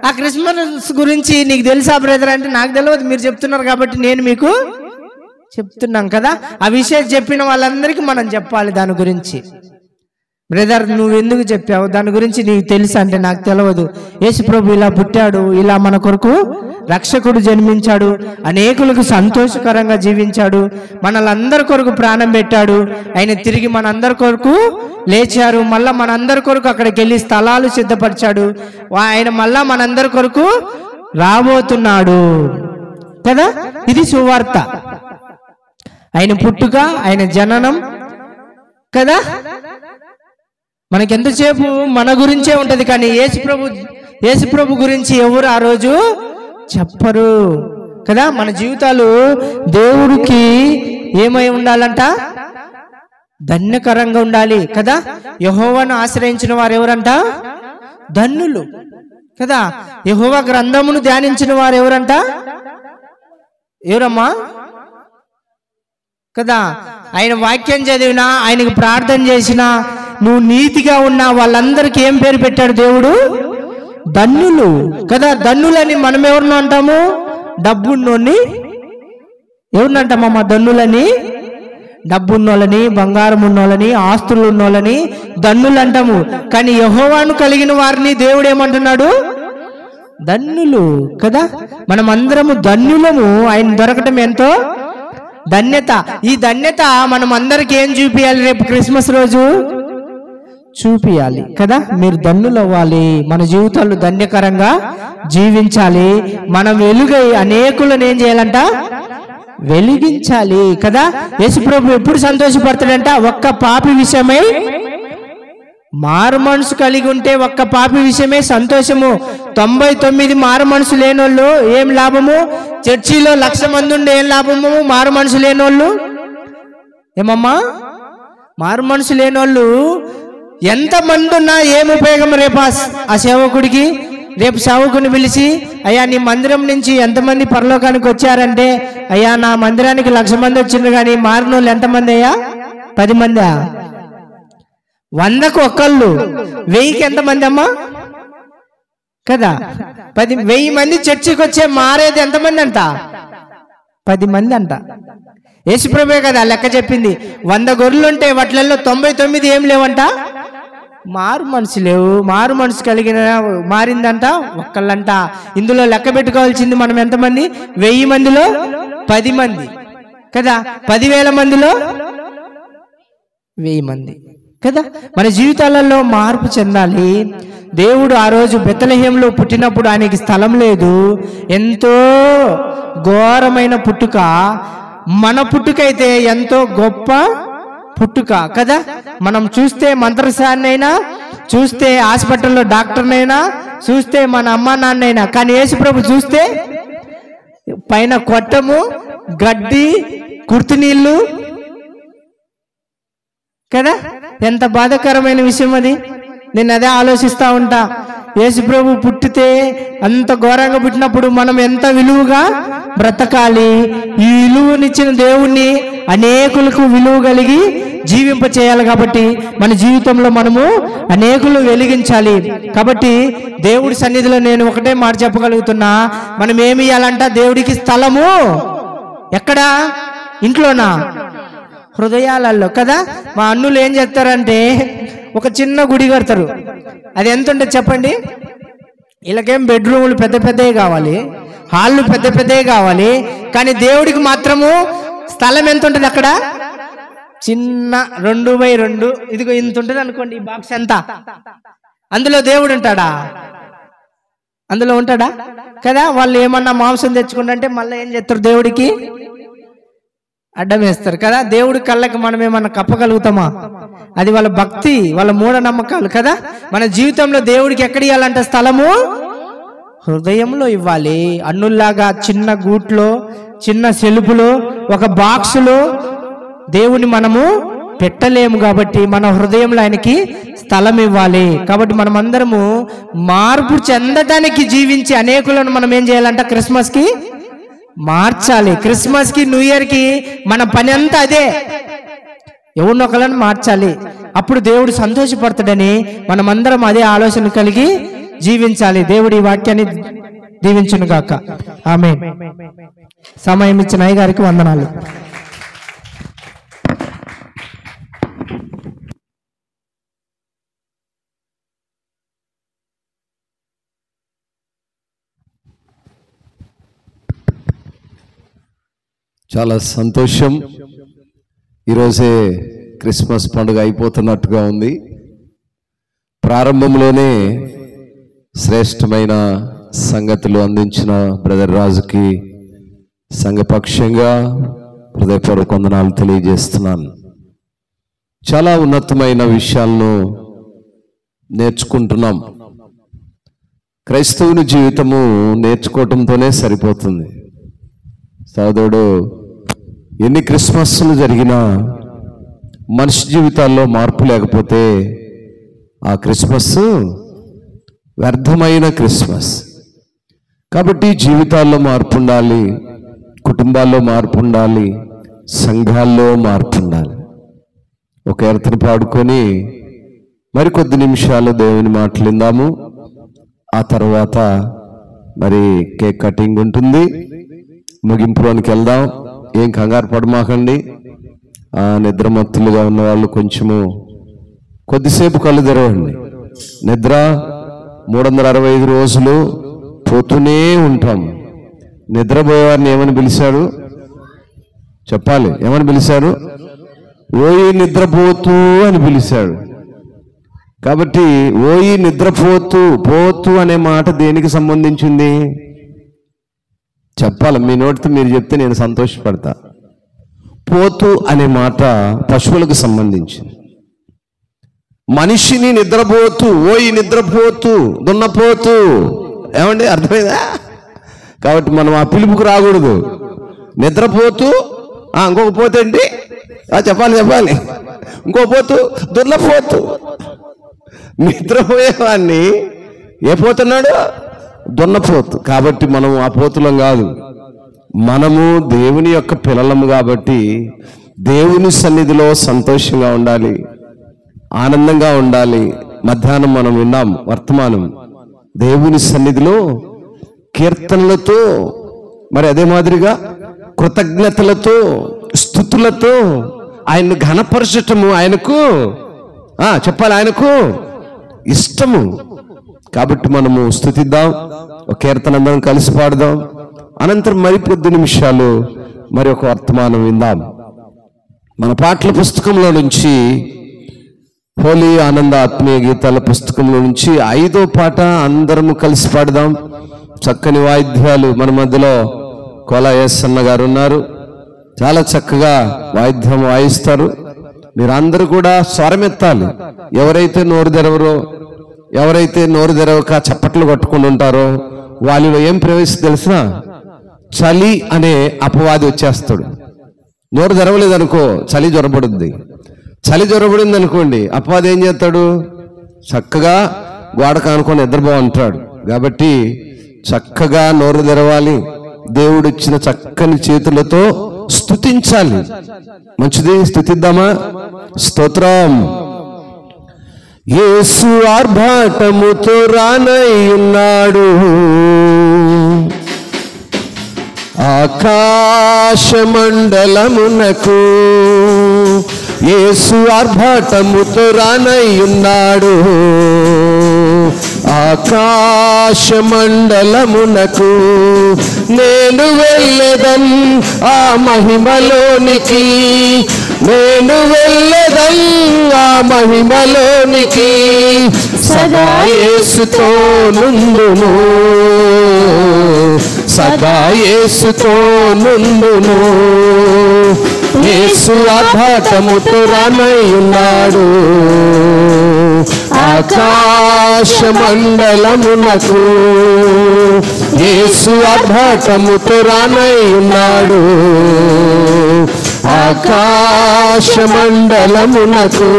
ఆ క్రిస్మస్ గురించి నీకు తెలుసా బ్రదర్ అంటే, నాకు తెలియదు, మీరు చెప్తున్నారు కాబట్టి నేను మీకు చెప్తున్నాం కదా. ఆ విషయం చెప్పిన వాళ్ళందరికీ మనం చెప్పాలి దాని గురించి. బ్రదర్ నువ్వు ఎందుకు చెప్పావు, దాని గురించి నీకు తెలుసా అంటే, నాకు తెలియదు. యేసుప్రభు ఇలా పుట్టాడు, ఇలా మన కొరకు రక్షకుడు జన్మించాడు, అనేకులకు సంతోషకరంగా జీవించాడు, మనలందరి కొరకు ప్రాణం పెట్టాడు, ఆయన తిరిగి మనందరి కొరకు లేచారు, మళ్ళా మనందరి కొరకు అక్కడికి వెళ్ళి స్థలాలు సిద్ధపరిచాడు, ఆయన మళ్ళా మనందరి కొరకు రాబోతున్నాడు కదా. ఇది సువార్త, ఆయన పుట్టుక, ఆయన జననం కదా. మనకెంతసేపు మన గురించే ఉంటది, కానీ యేసుప్రభు గురించి ఎవరు ఆ రోజు చెప్పరు కదా. మన జీవితాలు దేవుడికి ఏమై ఉండాలంట, ధన్యకరంగా ఉండాలి కదా. యెహోవాను ఆశ్రయించిన వారు ఎవరంట, ధన్యులు కదా. యెహోవా గ్రంథమును ధ్యానించిన వారు ఎవరంట, ఎవరమ్మా కదా. ఆయన వాక్యం చదివినా, ఆయనకు ప్రార్థన చేసినా, నువ్వు నీతిగా ఉన్నా వాళ్ళందరికీ ఏం పేరు పెట్టాడు దేవుడు, ధన్యులు కదా. ధన్యులని మనం ఎవరినో అంటాము, డబ్బున్నోని ఎవరినంటామమ్మా, ధన్యులని డబ్బున్నోళ్ళని, బంగారం ఉన్నోళ్ళని, ఆస్తులు ఉన్నోళ్ళని ధన్యులు అంటాము. కానీ యెహోవాను కలిగిన వారిని దేవుడు ఏమంటున్నాడు, ధన్యులు కదా. మనం అందరము ధన్యులము, ఆయన దొరకటం ఎంతో ధన్యత. ఈ ధన్యత మనం అందరికి ఏం చూపించాలి రేపు క్రిస్మస్ రోజు, చూపియాలి కదా. మీరు ధన్యులు అవ్వాలి, మన జీవితాలు ధన్యకరంగా జీవించాలి. మనం వెలుగై అనేకులను ఏం చేయాలంట, వెలిగించాలి కదా. యేసుప్రభు ఎప్పుడు సంతోషపడతాడంట, ఒక్క పాపి విషయమై మారు మనసు కలిగి ఉంటే ఒక్క పాపి విషయమే సంతోషము. 99 మారు మనసు లేనోళ్ళు ఏం లాభము? చర్చిలో 1,00,000 మంది ఉండే ఏం లాభము? మారు మనసు లేనోళ్ళు ఏమమ్మా? మారు మనసు లేనోళ్ళు ఎంతమంది ఉన్నా ఏం ఉపయోగం? రేపు ఆ సేవకుడికి, రేపు సేవకుని పిలిచి, అయ్యా నీ మందిరం నుంచి ఎంతమంది పరలోకానికి వచ్చారంటే, అయ్యా నా మందిరానికి 1,00,000 మంది వచ్చిండ్రు, కానీ మారిన వాళ్ళు ఎంతమంది అయ్యా? 10 మందా? 100కు ఒకళ్ళు, 1000కి ఎంతమంది అమ్మా కదా? 1000 మంది చర్చికి వచ్చే మారేది ఎంతమంది అంట? 10 మంది అంట. యేసుప్రభువే కదా లెక్క చెప్పింది. 100 గొర్రెలుంటే వాటిల్లో 99 ఏం లేవంట, మారు మనసు లేవు. మారు మనసు కలిగిన మారిందంట ఒక్కళ్ళంట. ఇందులో లెక్క పెట్టుకోవాల్సింది మనం ఎంతమంది? 1000 మందిలో 10 మంది కదా. 10,000 మందిలో 1000 మంది కదా. మన జీవితాలలో మార్పు చెందాలి. దేవుడు ఆ రోజు బెత్లెహేంలో పుట్టినప్పుడు ఆయనకి స్థలం లేదు. ఎంతో ఘోరమైన పుట్టుక. మన పుట్టుకైతే ఎంతో గొప్ప పుట్టుక కదా. మనం చూస్తే మంత్రసాన్నైనా, చూస్తే హాస్పిటల్లో డాక్టర్నైనా, చూస్తే మన అమ్మా నాన్నైనా, కానీ యేసుప్రభు చూస్తే పైన కొట్టము, గడ్డి, కుర్తినీళ్ళు కదా. ఎంత బాధాకరమైన విషయం అది. నేను అదే ఆలోచిస్తూ ఉంటా. యేసుప్రభు పుట్టితే అంత ఘోరంగా పుట్టినప్పుడు మనం ఎంత విలువగా బ్రతకాలి. ఈ విలువనిచ్చిన దేవుణ్ణి అనేకులకు విలువ కలిగి జీవింప చేయాలి. కాబట్టి మన జీవితంలో మనము అనేకులు వెలిగించాలి. కాబట్టి దేవుడి సన్నిధిలో నేను ఒకటే మాట చెప్పగలుగుతున్నా, మనం ఏమి ఇవ్వాలంట? దేవుడికి స్థలము ఎక్కడా? ఇంట్లోనా? హృదయాలలో కదా. మా అన్నులు ఏం చేస్తారంటే ఒక చిన్న గుడి కడతారు. అది ఎంత ఉంటుంది చెప్పండి? వీళ్ళకేం బెడ్రూములు పెద్ద పెద్దవి కావాలి, హాళ్ళు పెద్ద పెద్దవి కావాలి, కానీ దేవుడికి మాత్రము స్థలం ఎంత ఉంటుంది అక్కడ? చిన్న 2x2, ఇదిగో ఇంత ఉంటుంది అనుకోండి. ఈ బాక్స్ ఎంత? అందులో దేవుడు ఉంటాడా? అందులో ఉంటాడా కదా. వాళ్ళు ఏమన్నా మాంసం తెచ్చుకుంటే మళ్ళీ ఏం చేస్తారు? దేవుడికి అడ్డం వేస్తారు కదా. దేవుడి కళ్ళకి మనం ఏమన్నా కప్పగలుగుతామా? అది వాళ్ళ భక్తి, వాళ్ళ మూఢనమ్మకాలు కదా. మన జీవితంలో దేవుడికి ఎక్కడ ఇవ్వాలంటే స్థలము హృదయంలో ఇవ్వాలి. అన్నుల్లాగా చిన్న గూట్లో, చిన్న సెలుపులో, ఒక బాక్సులో దేవుని మనము పెట్టలేము. కాబట్టి మన హృదయంలో ఆయనకి స్థలం ఇవ్వాలి. కాబట్టి మనం అందరము మార్పు చెందటానికి జీవించి అనేకులను మనం ఏం చేయాలంట? క్రిస్మస్కి మార్చాలి. క్రిస్మస్కి, న్యూ ఇయర్కి మన పని అంతా అదే, ఎవరినొకళ్ళని మార్చాలి. అప్పుడు దేవుడు సంతోషపడతాడని మనమందరం అదే ఆలోచన కలిగి జీవించాలి. దేవుడి వాక్యాన్ని దీవించును గాక. ఆమేన్. సమయం ఇచ్చిన అయ్య గారికి వందనాలు. చాలా సంతోషం. ఈరోజే క్రిస్మస్ పండుగ అయిపోతున్నట్టుగా ఉంది. ప్రారంభంలోనే శ్రేష్టమైన సంగతులు అందించిన బ్రదర్ రాజుకి సంఘపక్షంగా హృదయపూర్వక వందనాలు తెలియజేస్తున్నాను. చాలా ఉన్నతమైన విషయాలను నేర్చుకుంటున్నాం. క్రైస్తవుని జీవితము నేర్చుకోవటంతోనే సరిపోతుంది. సోదరుడు, ఎన్ని క్రిస్మస్లు జరిగినా మనిషి జీవితాల్లో మార్పు లేకపోతే ఆ క్రిస్మస్ వ్యర్థమైన క్రిస్మస్. కాబట్టి జీవితాల్లో మార్పు ఉండాలి, కుటుంబాల్లో మార్పు ఉండాలి, సంఘాల్లో మార్పు ఉండాలి. ఒక కీర్తన పాడుకొని మరికొద్ది నిమిషాలు దేవుని మాట్లాడిందాము. ఆ తర్వాత మరి కేక్ కటింగ్ ఉంటుంది. ముగింపులోనికి వెళ్దాం. ఏం కంగారు పడమాకండి. నిద్రమత్తులుగా ఉన్న వాళ్ళు కొంచెము కొద్దిసేపు కళ్ళు తెరవండి. నిద్ర 365 రోజులు పోతూనే ఉంటాం. నిద్రపోయేవారిని ఏమని పిలిచారు చెప్పాలి? ఏమని పిలిచారు? ఓయి నిద్రపోతూ అని పిలిచాడు. కాబట్టి ఓయి నిద్రపోతూ పోతూ అనే మాట దేనికి సంబంధించింది చెప్పాలి. మీ నోటితో మీరు చెప్తే నేను సంతోషపడతా. పోతూ అనే మాట పశువులకు సంబంధించింది. మనిషిని నిద్రపోతూ, ఓయి నిద్రపోతూ, దున్నపోతూ, ఏమండి అర్థమైందా? కాబట్టి మనం ఆ పిలుపుకు రాకూడదు. నిద్రపోతూ ఇంకొక పోతే అండి చెప్పాలి ఇంకో పోతూ దున్నపోతూ. నిద్రపోయేవాడిని ఏ పోతున్నాడు? దున్నపోతు. కాబట్టి మనం ఆ పోతులం కాదు, మనము దేవుని యొక్క పిల్లలము. కాబట్టి దేవుని సన్నిధిలో సంతోషంగా ఉండాలి, ఆనందంగా ఉండాలి. మధ్యాహ్నం మనం విన్నాం వర్తమానం, దేవుని సన్నిధిలో కీర్తనలతో, మరి అదే మాదిరిగా కృతజ్ఞతలతో, స్తుతులతో ఆయన్ను ఘనపరచటము ఆయనకు చెప్పాలి, ఆయనకు ఇష్టము. కాబట్టి మనము స్తుతిద్దాం, ఒక కీర్తన అందరం కలిసి పాడదాం. అనంతరం మరి 10 నిమిషాలు మరి ఒక వర్తమానం విందాం. మన పాటల పుస్తకంలో నుంచి, హోలీ ఆనంద ఆత్మీయ గీతాల పుస్తకంలో నుంచి 5వ పాట అందరము కలిసి పాడదాం. చక్కని వాయిద్యాలు మన మధ్యలో కోలా అన్న గారు ఉన్నారు, చాలా చక్కగా వాయిద్యం వాయిస్తారు. మీరందరూ కూడా స్వరమెత్తాలి. ఎవరైతే నోరు తెరవరో, ఎవరైతే నోరు తెరవక చప్పట్లు కొట్టుకుని ఉంటారో వాళ్ళలో ఏం ప్రవేశం తెలిసినా చలి అనే అపవాది వచ్చేస్తాడు. నోరు తెరవలేదనుకో చలి జ్వరపడుద్ది. చలి జ్వరపడింది అనుకోండి, అపవాది ఏం చేస్తాడు? చక్కగా గోడ కానుకొని నిద్రపో అంటాడు. కాబట్టి చక్కగా నోరు తెరవాలి, దేవుడిచ్చిన చక్కని చేతులతో స్తుతించాలి. మంచిది, స్తుతిద్దామా? స్తోత్రం. యేసు ఆర్భాటముతో రానయ్యున్నాడు, ఆకాశమండలమునకు. యేసు ఆర్భాటముతో రానయ్యున్నాడు, ఆకాశమండలమునకు. నేను వెళ్ళెదన్ ఆ మహిమలోనికి, నేను వెళ్ళెదన్ ఆ మహిమలోనికి. సదా యేసుతో నుండును, సదా యేసుతో నుండును. యేసు ఆర్భాటముతో రానయ్యున్నాడు, ఆకాశమండలమునకు. యేసు ఆర్భాటముతో రానయ్యున్నాడు, ఆకాశమండలమునకు.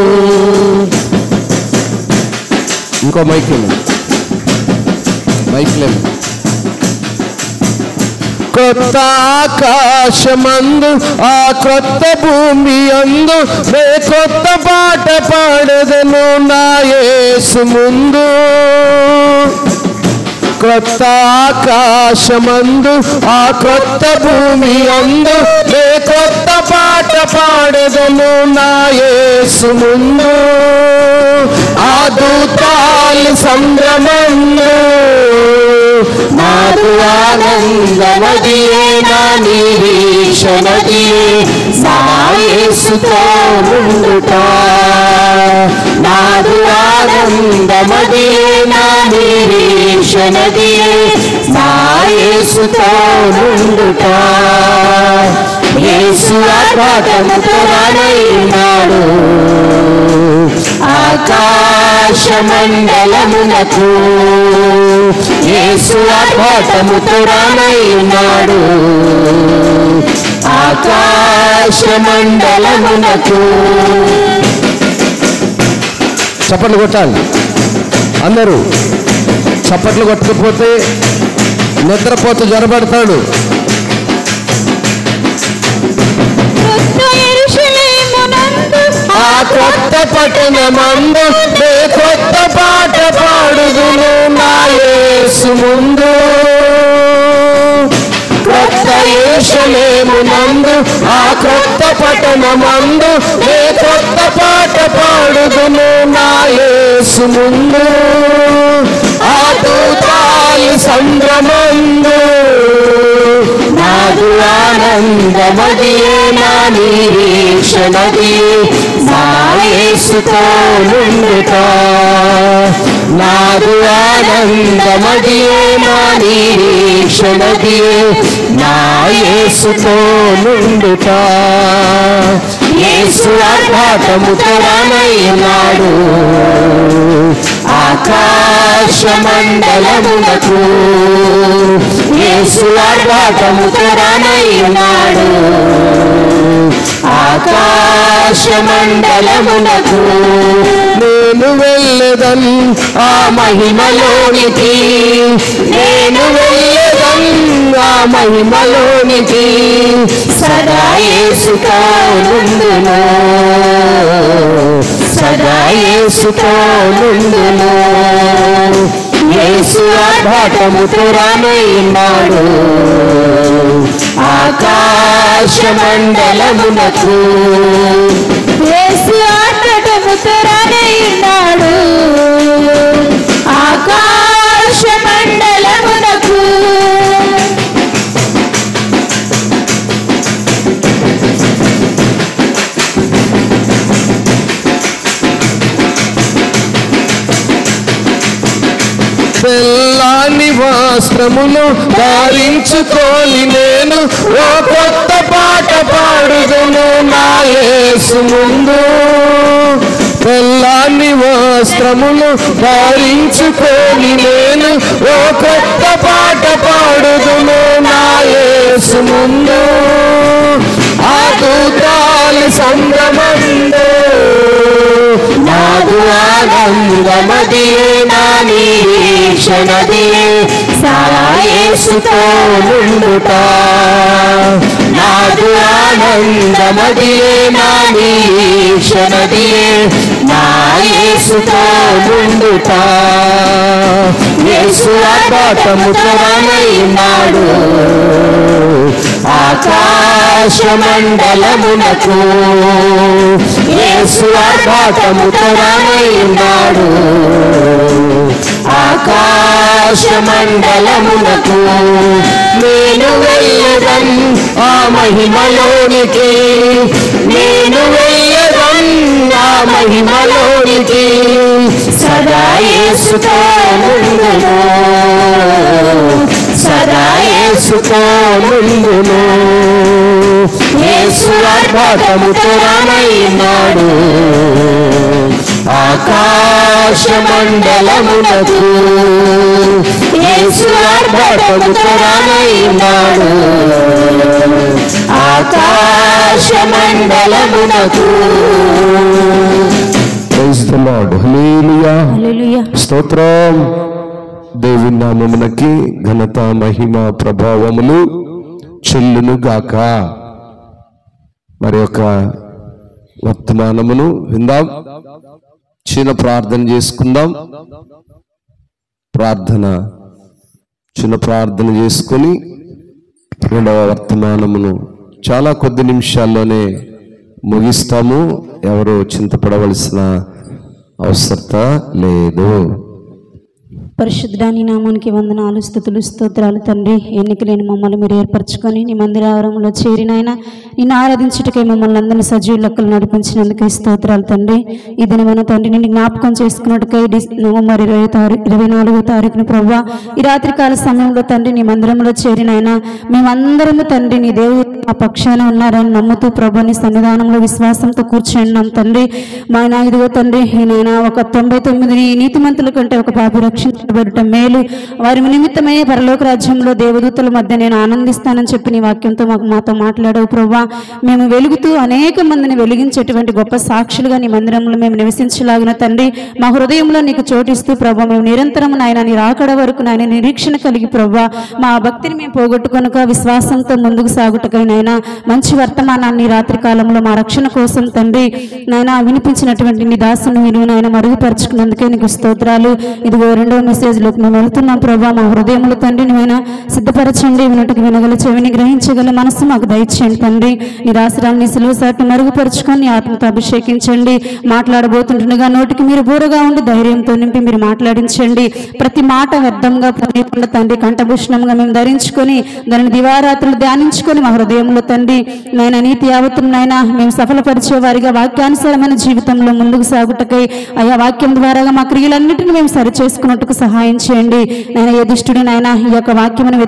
ఇంకో మైక్లేదు. కొత్త ఆకాశమందు, ఆ కొత్త భూమి అందు, నే కొత్త పాట పాడెదను నా యేసు ముందు. కొత్త ఆకాశమందు, ఆ కొత్త భూమి అందు, నే కొత్త పాట పాడెదను నా యేసు ముందు. ఆ దూతాలు సంభ్రమందు, నాకు ఆనందమదియే, నా నిరీక్షణదియే. నా యేసుతో నుండుట నాకు ఆనందమదియే, నా నిరీక్షణదియే. నా యేసుతో నుండుట. యేసు ఆర్భాటముతో రానయ్యున్నాడు, ఆకాశమండలమునకు. యేసు ఆర్భాటముతో రానయ్యున్నాడు, ఆకాశమండలమునకు. చప్పట్లు కొట్టాలి అందరూ. చప్పట్లు కొట్టకపోతే నిద్రపోతూ జ్వరపడతాడు. ఆ కొత్త పట్టణమందు, నే కొత్త పాట పాడుదును నా యేసు ముందు. కొత్త యెరూషలేమునందు, ఆ కొత్త పట్టణమందు, నే కొత్త పాట పాడుదును నా యేసు ముందు. ఆ దూతాలు సంభ్రమందు, నాకు ఆనందమదియే, నా నిరీక్షణదియే. నా యేసుతో నుండుట నాదు ఆనందమదియే నా నిరీక్షణదియే నా యేసుతో నుండుట యేసు ఆర్భాటముతో రానయ్యున్నాడు ఆకాశ మండలమునకు యేసు ఆర్భాటముతో రానయ్యున్నాడు ఆకాశ మండలమునకు నేను వెళ్ళదన్ ఆ మహిమలోనికి నేను వెళ్ళదన్ ఆ మహిమలోనికి సదా యేసుతో నుండును సదా యేసుతో నుండును యేసు ఆర్భాటముతో రానయ్యున్నాడు ఆకాశ మండలమునకు యేసు ఆర్భాటముతో రానయ్యున్నాడు ఆకాశ మండలమునకు తెల్లని వస్త్రములు ధరించుకొని నేను ఓ కొత్త పాట పాడుదును నా యేసు ముందు తెల్లని వస్త్రములు ధరించుకొని నేను ఓ కొత్త పాట పాడుదును నా యేసు ముందు ఆ దూతాల సంగమందు నాదు ఆనందమదియే నా నిరీక్షణదియే సదా యేసుతో నుండుట నాదు ఆనందమదియే నా నిరీక్షణదియే నా యేసుతో నుండుట యేసు ఆర్భాటముతో రానయ్యున్నాడు ఆకాశ మండలమునకు యేసు ఆర్భాటముతో రానయ్యున్నాడు ఆకాశ మండలమునకు నేను వెళ్ళదన్ ఆ మహిమలోనికి నేను వెళ్ళదన్ ఆ మహిమలోనికి సదా యేసుతో నుండును సదా యేసుతో నుండును యేసు ఆర్భాటముతో రానయ్యున్నాడు ఆకాశ మండలమునకు యేసు ఆర్భాటముతో రానయ్యున్నాడు ఆకాశ మండలమునకు ప్రైజ్ ది లార్డ్ హల్లెలూయా హల్లెలూయా స్తోత్రం దేవుని నామమునకి ఘనత మహిమ ప్రభావములు చెల్లును గాక మరి యొక్క వర్తమానమును విందాం చిన్న ప్రార్థన చేసుకుందాం చిన్న ప్రార్థన చేసుకొని రెండవ వర్తమానమును చాలా కొద్ది నిమిషాల్లోనే ముగిస్తాము ఎవరు చింతపడవలసిన అవసరత లేదు పరిశుద్ధ నీ నామానికి వందనాలు స్తుతులు స్తోత్రాలు తండ్రి ఎన్నికలేని మమ్మల్ని మీరు ఏర్పరచుకొని నీ మందిరావరంలో చేరినైనా నిన్ను ఆరాధించుటకే మమ్మల్ని అందరినీ సజీవ లెక్కలు నడిపించినందుకే స్తోత్రాలు తండ్రి ఈ దినమైన తండ్రి నిన్ను జ్ఞాపకం చేసుకున్నట్టుకై నవంబర్ 24వ తారీఖున ప్రభువా ఈ రాత్రికాల సమయంలో తండ్రి నీ మందిరంలో చేరినైనా మేమందరము తండ్రి నీ దేవుడు మా పక్షాన ఉన్నారని నమ్ముతూ ప్రభు నీ సన్నిధానంలో విశ్వాసంతో కూర్చున్నాం తండ్రి మా ఇదిగో తండ్రి ఈయన ఒక 99 నీతిమంతుల కంటే ఒక పాపి రక్షించబడటం మేలు వారి నిమిత్తమే పరలోక రాజ్యంలో దేవదూతల మధ్య నేను ఆనందిస్తానని చెప్పి నీ వాక్యంతో మాతో మాట్లాడావు ప్రభా మేము వెలుగుతూ అనేక మందిని వెలిగించేటువంటి గొప్ప సాక్షులుగా నీ మందిరంలో మేము నివసించలాగిన తండ్రి మా హృదయంలో నీకు చోటిస్తూ ప్రభా మేము నిరంతరం నాయన నీ రాకడ వరకు నాయన నిరీక్షణ కలిగి ప్రభా మా భక్తిని మేము పోగొట్టుకొనక విశ్వాసంతో ముందుకు సాగుటకైనా మంచి వర్తమానాన్ని రాత్రి కాలంలో మా రక్షణ కోసం తండ్రి నాయన వినిపించినటువంటి నీ దాసును మీరు నాయన మరుగుపరుచుకున్నందుకే నీకు స్తోత్రాలు ఇదిగో రెండవ మెసేజ్లోకి మేము వెళ్తున్నాం ప్రభా. మా హృదయంలో తండ్రి నువ్వైనా సిద్ధపరచండి. వినటకు వినగల చెవిని గ్రహించగల మనసు మాకు దయచేయండి తండ్రి. నీ రాసరాన్ని సిలువ సాటి మరుగుపరుచుకొని ఆత్మతో అభిషేకించండి. మాట్లాడబోతుండగా నోటికి మీరు బూరగా ఉండి ధైర్యంతో నింపి మీరు మాట్లాడించండి. ప్రతి మాట వ్యర్థంగా పోనీయకుండా తండ్రి కంఠభూషణంగా మేము ధరించుకొని దానిని దివారాత్రులు ధ్యానించుకొని మా హృదయంలో తండ్రి నాయన నీతి యావత్తును నాయన మేము సఫలపరిచే వారిగా వాక్యానుసారమైన జీవితంలో ముందుకు సాగుటకై అయా వాక్యం ద్వారాగా మా క్రియలన్నిటిని మేము సరి చేసుకున్నట్టుకు సహాయం చేయండి. నాయన ఏ దుష్టుడు నాయన ఈ యొక్క వాక్యమును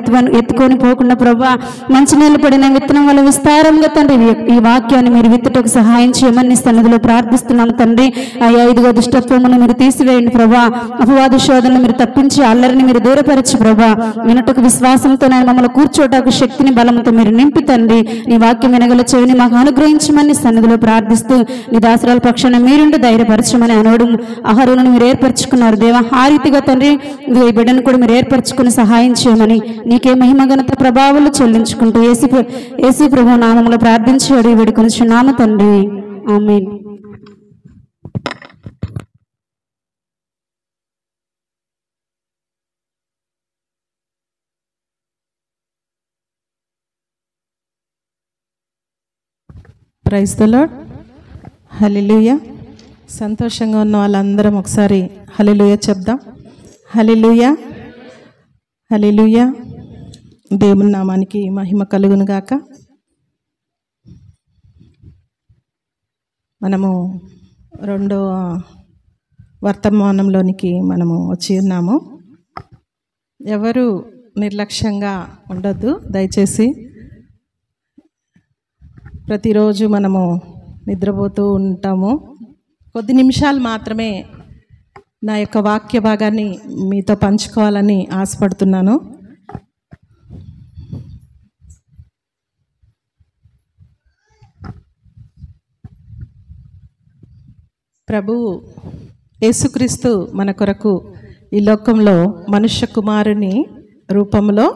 ఎత్తుకొని పోకుండా ప్రభా మంచి నీళ్ళు పడిన విత్తనం వల్ల విస్తారంగా తండ్రి ఈ వాక్యాన్ని మీరు విత్తుటకు సహాయం చేయమని నీ సన్నిధిలో ప్రార్థిస్తున్నాము తండ్రి. అయ్యా ఇదిగో దుష్టత్వమును మీరు తీసివేయండి ప్రభా. అపవాద శోధనను మీరు తప్పించి అల్లరిని మీరు దూరపరచి ప్రభా వినటకు విశ్వాసంతో నేను మమ్మల్ని కూర్చోటాకు శక్తిని బలంతో మీరు నింపి తండ్రి నీ వాక్యం వినగల చెవిని మాకు అనుగ్రహించమని సన్నిధిలో ప్రార్థిస్తూ నీ దాసరాల పక్షాన మీరుండి ధైర్యపరచమని అనవడం ఆహారులను మీరు ఏర్పరచుకున్నారు దేవా. ఆ రీతిగా తండ్రి ఈ బిడ్డను కూడా మీరు ఏర్పరచుకుని సహాయం చేయమని నీకే మహిమ ఘనత ప్రభావాలు చెల్లించుకుంటూ యేసు ప్రభు నామములో ప్రార్థించి అడిగి వేడుకొనుచున్నాము తండ్రి. ఆమేన్. Praise the lord. హల్లెలూయా. సంతోషంగా ఉన్న వాళ్ళందరం ఒకసారి హల్లెలూయా చెప్దాం. హల్లెలూయా, హల్లెలూయా. దేవుని నామానికి మహిమ కలుగును గాక. మనము రెండో వర్తమానంలోనికి మనము వచ్చి ఉన్నాము. ఎవరు నిర్లక్ష్యంగా ఉండొద్దు దయచేసి. ప్రతిరోజు మనము నిద్రపోతూ ఉంటాము. కొద్ది నిమిషాలు మాత్రమే నా యొక్క వాక్య భాగాన్ని మీతో పంచుకోవాలని ఆశపడుతున్నాను. ప్రభువు యేసుక్రీస్తు మన కొరకు ఈ లోకంలో మనుష్య కుమారుని రూపంలో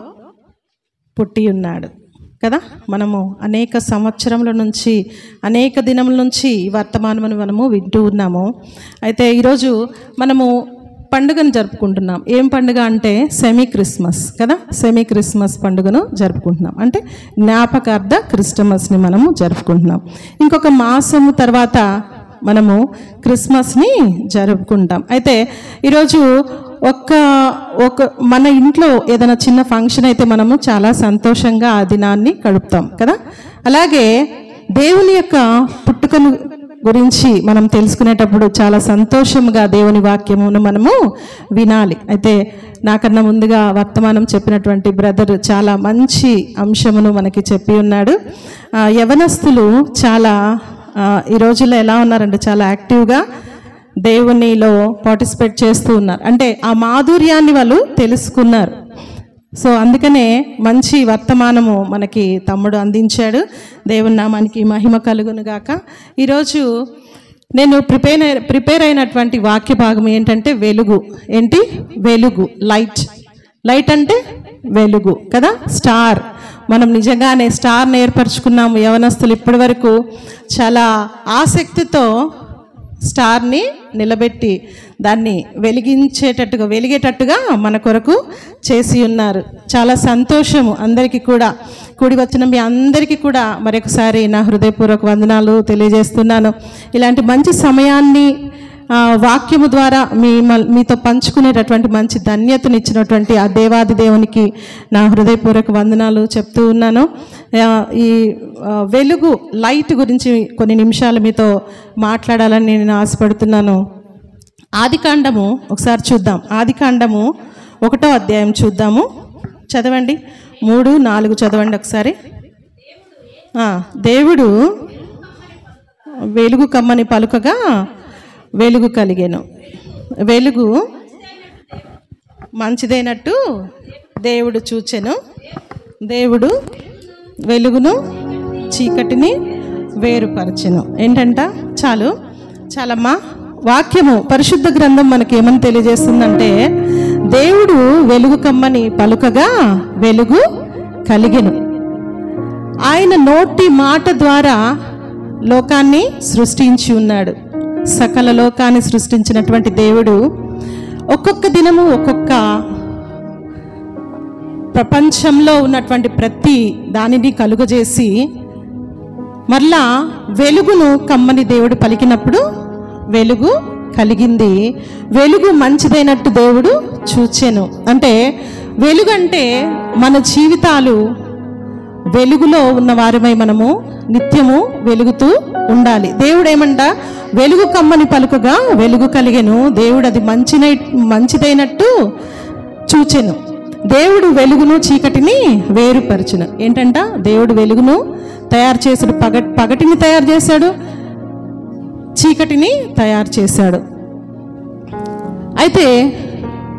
పుట్టి ఉన్నాడు కదా. మనము అనేక సంవత్సరముల నుంచి అనేక దినముల నుంచి ఈ వర్తమానమును మనము వింటూ ఉన్నాము. అయితే ఈరోజు మనము పండుగను జరుపుకుంటున్నాం. ఏం పండుగ అంటే సెమీ క్రిస్మస్ కదా. సెమీ క్రిస్మస్ పండుగను జరుపుకుంటున్నాం. అంటే జ్ఞాపకార్థ క్రిస్టమస్ని మనము జరుపుకుంటున్నాం. ఇంకొక మాసము తర్వాత మనము క్రిస్మస్ని జరుపుకుంటాం. అయితే ఈరోజు ఒక మన ఇంట్లో ఏదైనా చిన్న ఫంక్షన్ అయితే మనము చాలా సంతోషంగా ఆ దినాన్ని గడుపుతాం కదా. అలాగే దేవుని యొక్క పుట్టుకను గురించి మనం తెలుసుకునేటప్పుడు చాలా సంతోషంగా దేవుని వాక్యమును మనము వినాలి. అయితే నాకన్నా ముందుగా వర్తమానం చెప్పినటువంటి బ్రదర్ చాలా మంచి అంశమును మనకి చెప్పి ఉన్నాడు. యవనస్తులు చాలా ఈ రోజుల్లో ఎలా ఉన్నారంటే చాలా యాక్టివ్గా దేవునిలో పార్టిసిపేట్ చేస్తూ ఉన్నారు. అంటే ఆ మాధుర్యాన్ని వాళ్ళు తెలుసుకున్నారు. సో అందుకనే మంచి వర్తమానము మనకి తమ్ముడు అందించాడు. దేవుని నామానికి మహిమ కలుగును గాక. ఈరోజు నేను ప్రిపేర్ అయినటువంటి వాక్య భాగం ఏంటంటే వెలుగు. ఏంటి? వెలుగు, లైట్. లైట్ అంటే వెలుగు కదా. స్టార్. మనం నిజంగానే స్టార్ని ఏర్పరచుకున్నాము. యవనస్తులు ఇప్పటి వరకు చాలా ఆసక్తితో స్టార్ని నిలబెట్టి దాన్ని వెలిగేటట్టుగా మన కొరకు చేసి ఉన్నారు. చాలా సంతోషము. అందరికీ కూడా కూడి వచ్చిన మీ అందరికీ కూడా మరొకసారి నా హృదయపూర్వక వందనాలు తెలియజేస్తున్నాను. ఇలాంటి మంచి సమయాన్ని వాక్యము ద్వారా మీతో పంచుకునేటటువంటి మంచి ధన్యతనిచ్చినటువంటి ఆ దేవాది దేవునికి నా హృదయపూర్వక వందనాలు చెప్తూ ఉన్నాను. ఈ వెలుగు, లైట్ గురించి కొన్ని నిమిషాలు మీతో మాట్లాడాలని నేను ఆశపడుతున్నాను. ఆదికాండము ఒకసారి చూద్దాం. ఆదికాండము 1వ అధ్యాయం చూద్దాము. చదవండి. 3, 4 చదవండి ఒకసారి. దేవుడు వెలుగు కమ్మని పలుకగా వెలుగు కలిగెను. వెలుగు మంచిదైనట్టు దేవుడు చూచెను. దేవుడు వెలుగును చీకటిని వేరుపరచెను. ఏంటంట? చాలమ్మా. వాక్యము, పరిశుద్ధ గ్రంథం మనకి ఏమని తెలియజేస్తుందంటే దేవుడు వెలుగు కమ్మని పలుకగా వెలుగు కలిగెను. ఆయన నోటి మాట ద్వారా లోకాన్ని సృష్టించి ఉన్నాడు. సకల లోకాన్ని సృష్టించినటువంటి దేవుడు ఒక్కొక్క దినము ఒక్కొక్క ప్రపంచంలో ఉన్నటువంటి ప్రతి దానిని కలుగజేసి మరలా వెలుగును కమ్మని దేవుడు పలికినప్పుడు వెలుగు కలిగింది. వెలుగు మంచిదైనట్టు దేవుడు చూచెను. అంటే వెలుగు అంటే మన జీవితాలు వెలుగులో ఉన్న వారిమై మనము నిత్యము వెలుగుతూ ఉండాలి. దేవుడు ఏమంట, వెలుగు కమ్మని పలుకగా వెలుగు కలిగెను, దేవుడు అది మంచిదైనట్టు చూచెను. దేవుడు వెలుగును చీకటిని వేరుపరచును. ఏంటంట, దేవుడు వెలుగును తయారు చేశాడు, పగటిని తయారు చేశాడు, చీకటిని తయారు చేశాడు. అయితే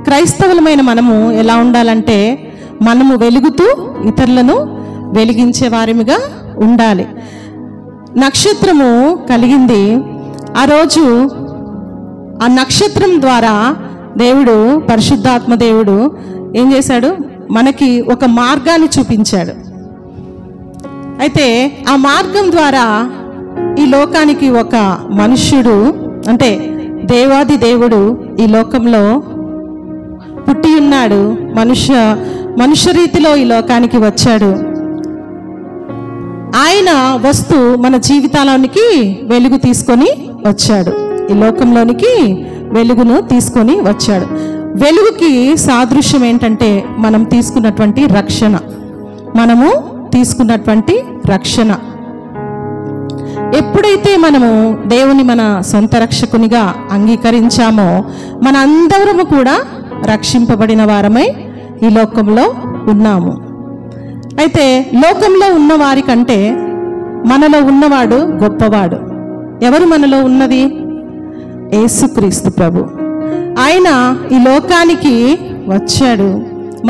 క్రైస్తవులమైన మనము ఎలా ఉండాలంటే, మనము వెలుగుతూ ఇతరులను వెలిగించే వారిగా ఉండాలి. నక్షత్రము కలిగింది. ఆ రోజు ఆ నక్షత్రం ద్వారా దేవుడు, పరిశుద్ధాత్మ దేవుడు ఏం చేశాడు, మనకి ఒక మార్గాన్ని చూపించాడు. అయితే ఆ మార్గం ద్వారా ఈ లోకానికి ఒక మనుష్యుడు, అంటే దేవాది దేవుడు ఈ లోకంలో పుట్టి ఉన్నాడు. మనుష్య రీతిలో ఈ లోకానికి వచ్చాడు. ఆయన వస్తూ మన జీవితాలోనికి వెలుగు తీసుకొని వచ్చాడు. ఈ లోకంలోనికి వెలుగును తీసుకొని వచ్చాడు. వెలుగుకి సాదృశ్యం ఏంటంటే మనం తీసుకున్నటువంటి రక్షణ. మనము తీసుకున్నటువంటి రక్షణ ఎప్పుడైతే మనము దేవుని మన సొంత రక్షకునిగా అంగీకరించామో, మన అందరము కూడా రక్షింపబడిన వారమై ఈ లోకంలో ఉన్నాము. అయితే లోకంలో ఉన్న వారి కంటే మనలో ఉన్నవాడు గొప్పవాడు. ఎవరు మనలో ఉన్నది? యేసుక్రీస్తు ప్రభు. ఆయన ఈ లోకానికి వచ్చాడు,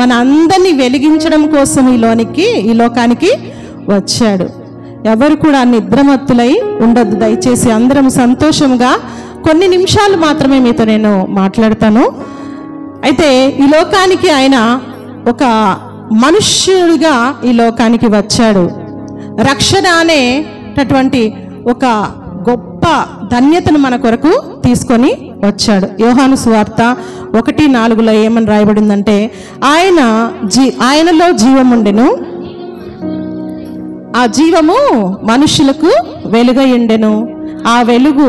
మన అందరినీ వెలిగించడం కోసం ఈ లోకానికి వచ్చాడు. ఎవరు కూడా నిద్రమత్తులై ఉండద్దు. దయచేసి అందరం సంతోషంగా కొన్ని నిమిషాలు మాత్రమే మీతో నేను మాట్లాడతాను. అయితే ఈ లోకానికి ఆయన ఒక మనుష్యుడిగా ఈ లోకానికి వచ్చాడు. రక్షణ అనేటటువంటి ఒక గొప్ప ధన్యతను మన కొరకు తీసుకొని వచ్చాడు. యోహాను సువార్త 1:4 ఏమని రాయబడిందంటే, ఆయనలో జీవముండెను, ఆ జీవము మనుషులకు వెలుగై ఉండెను, ఆ వెలుగు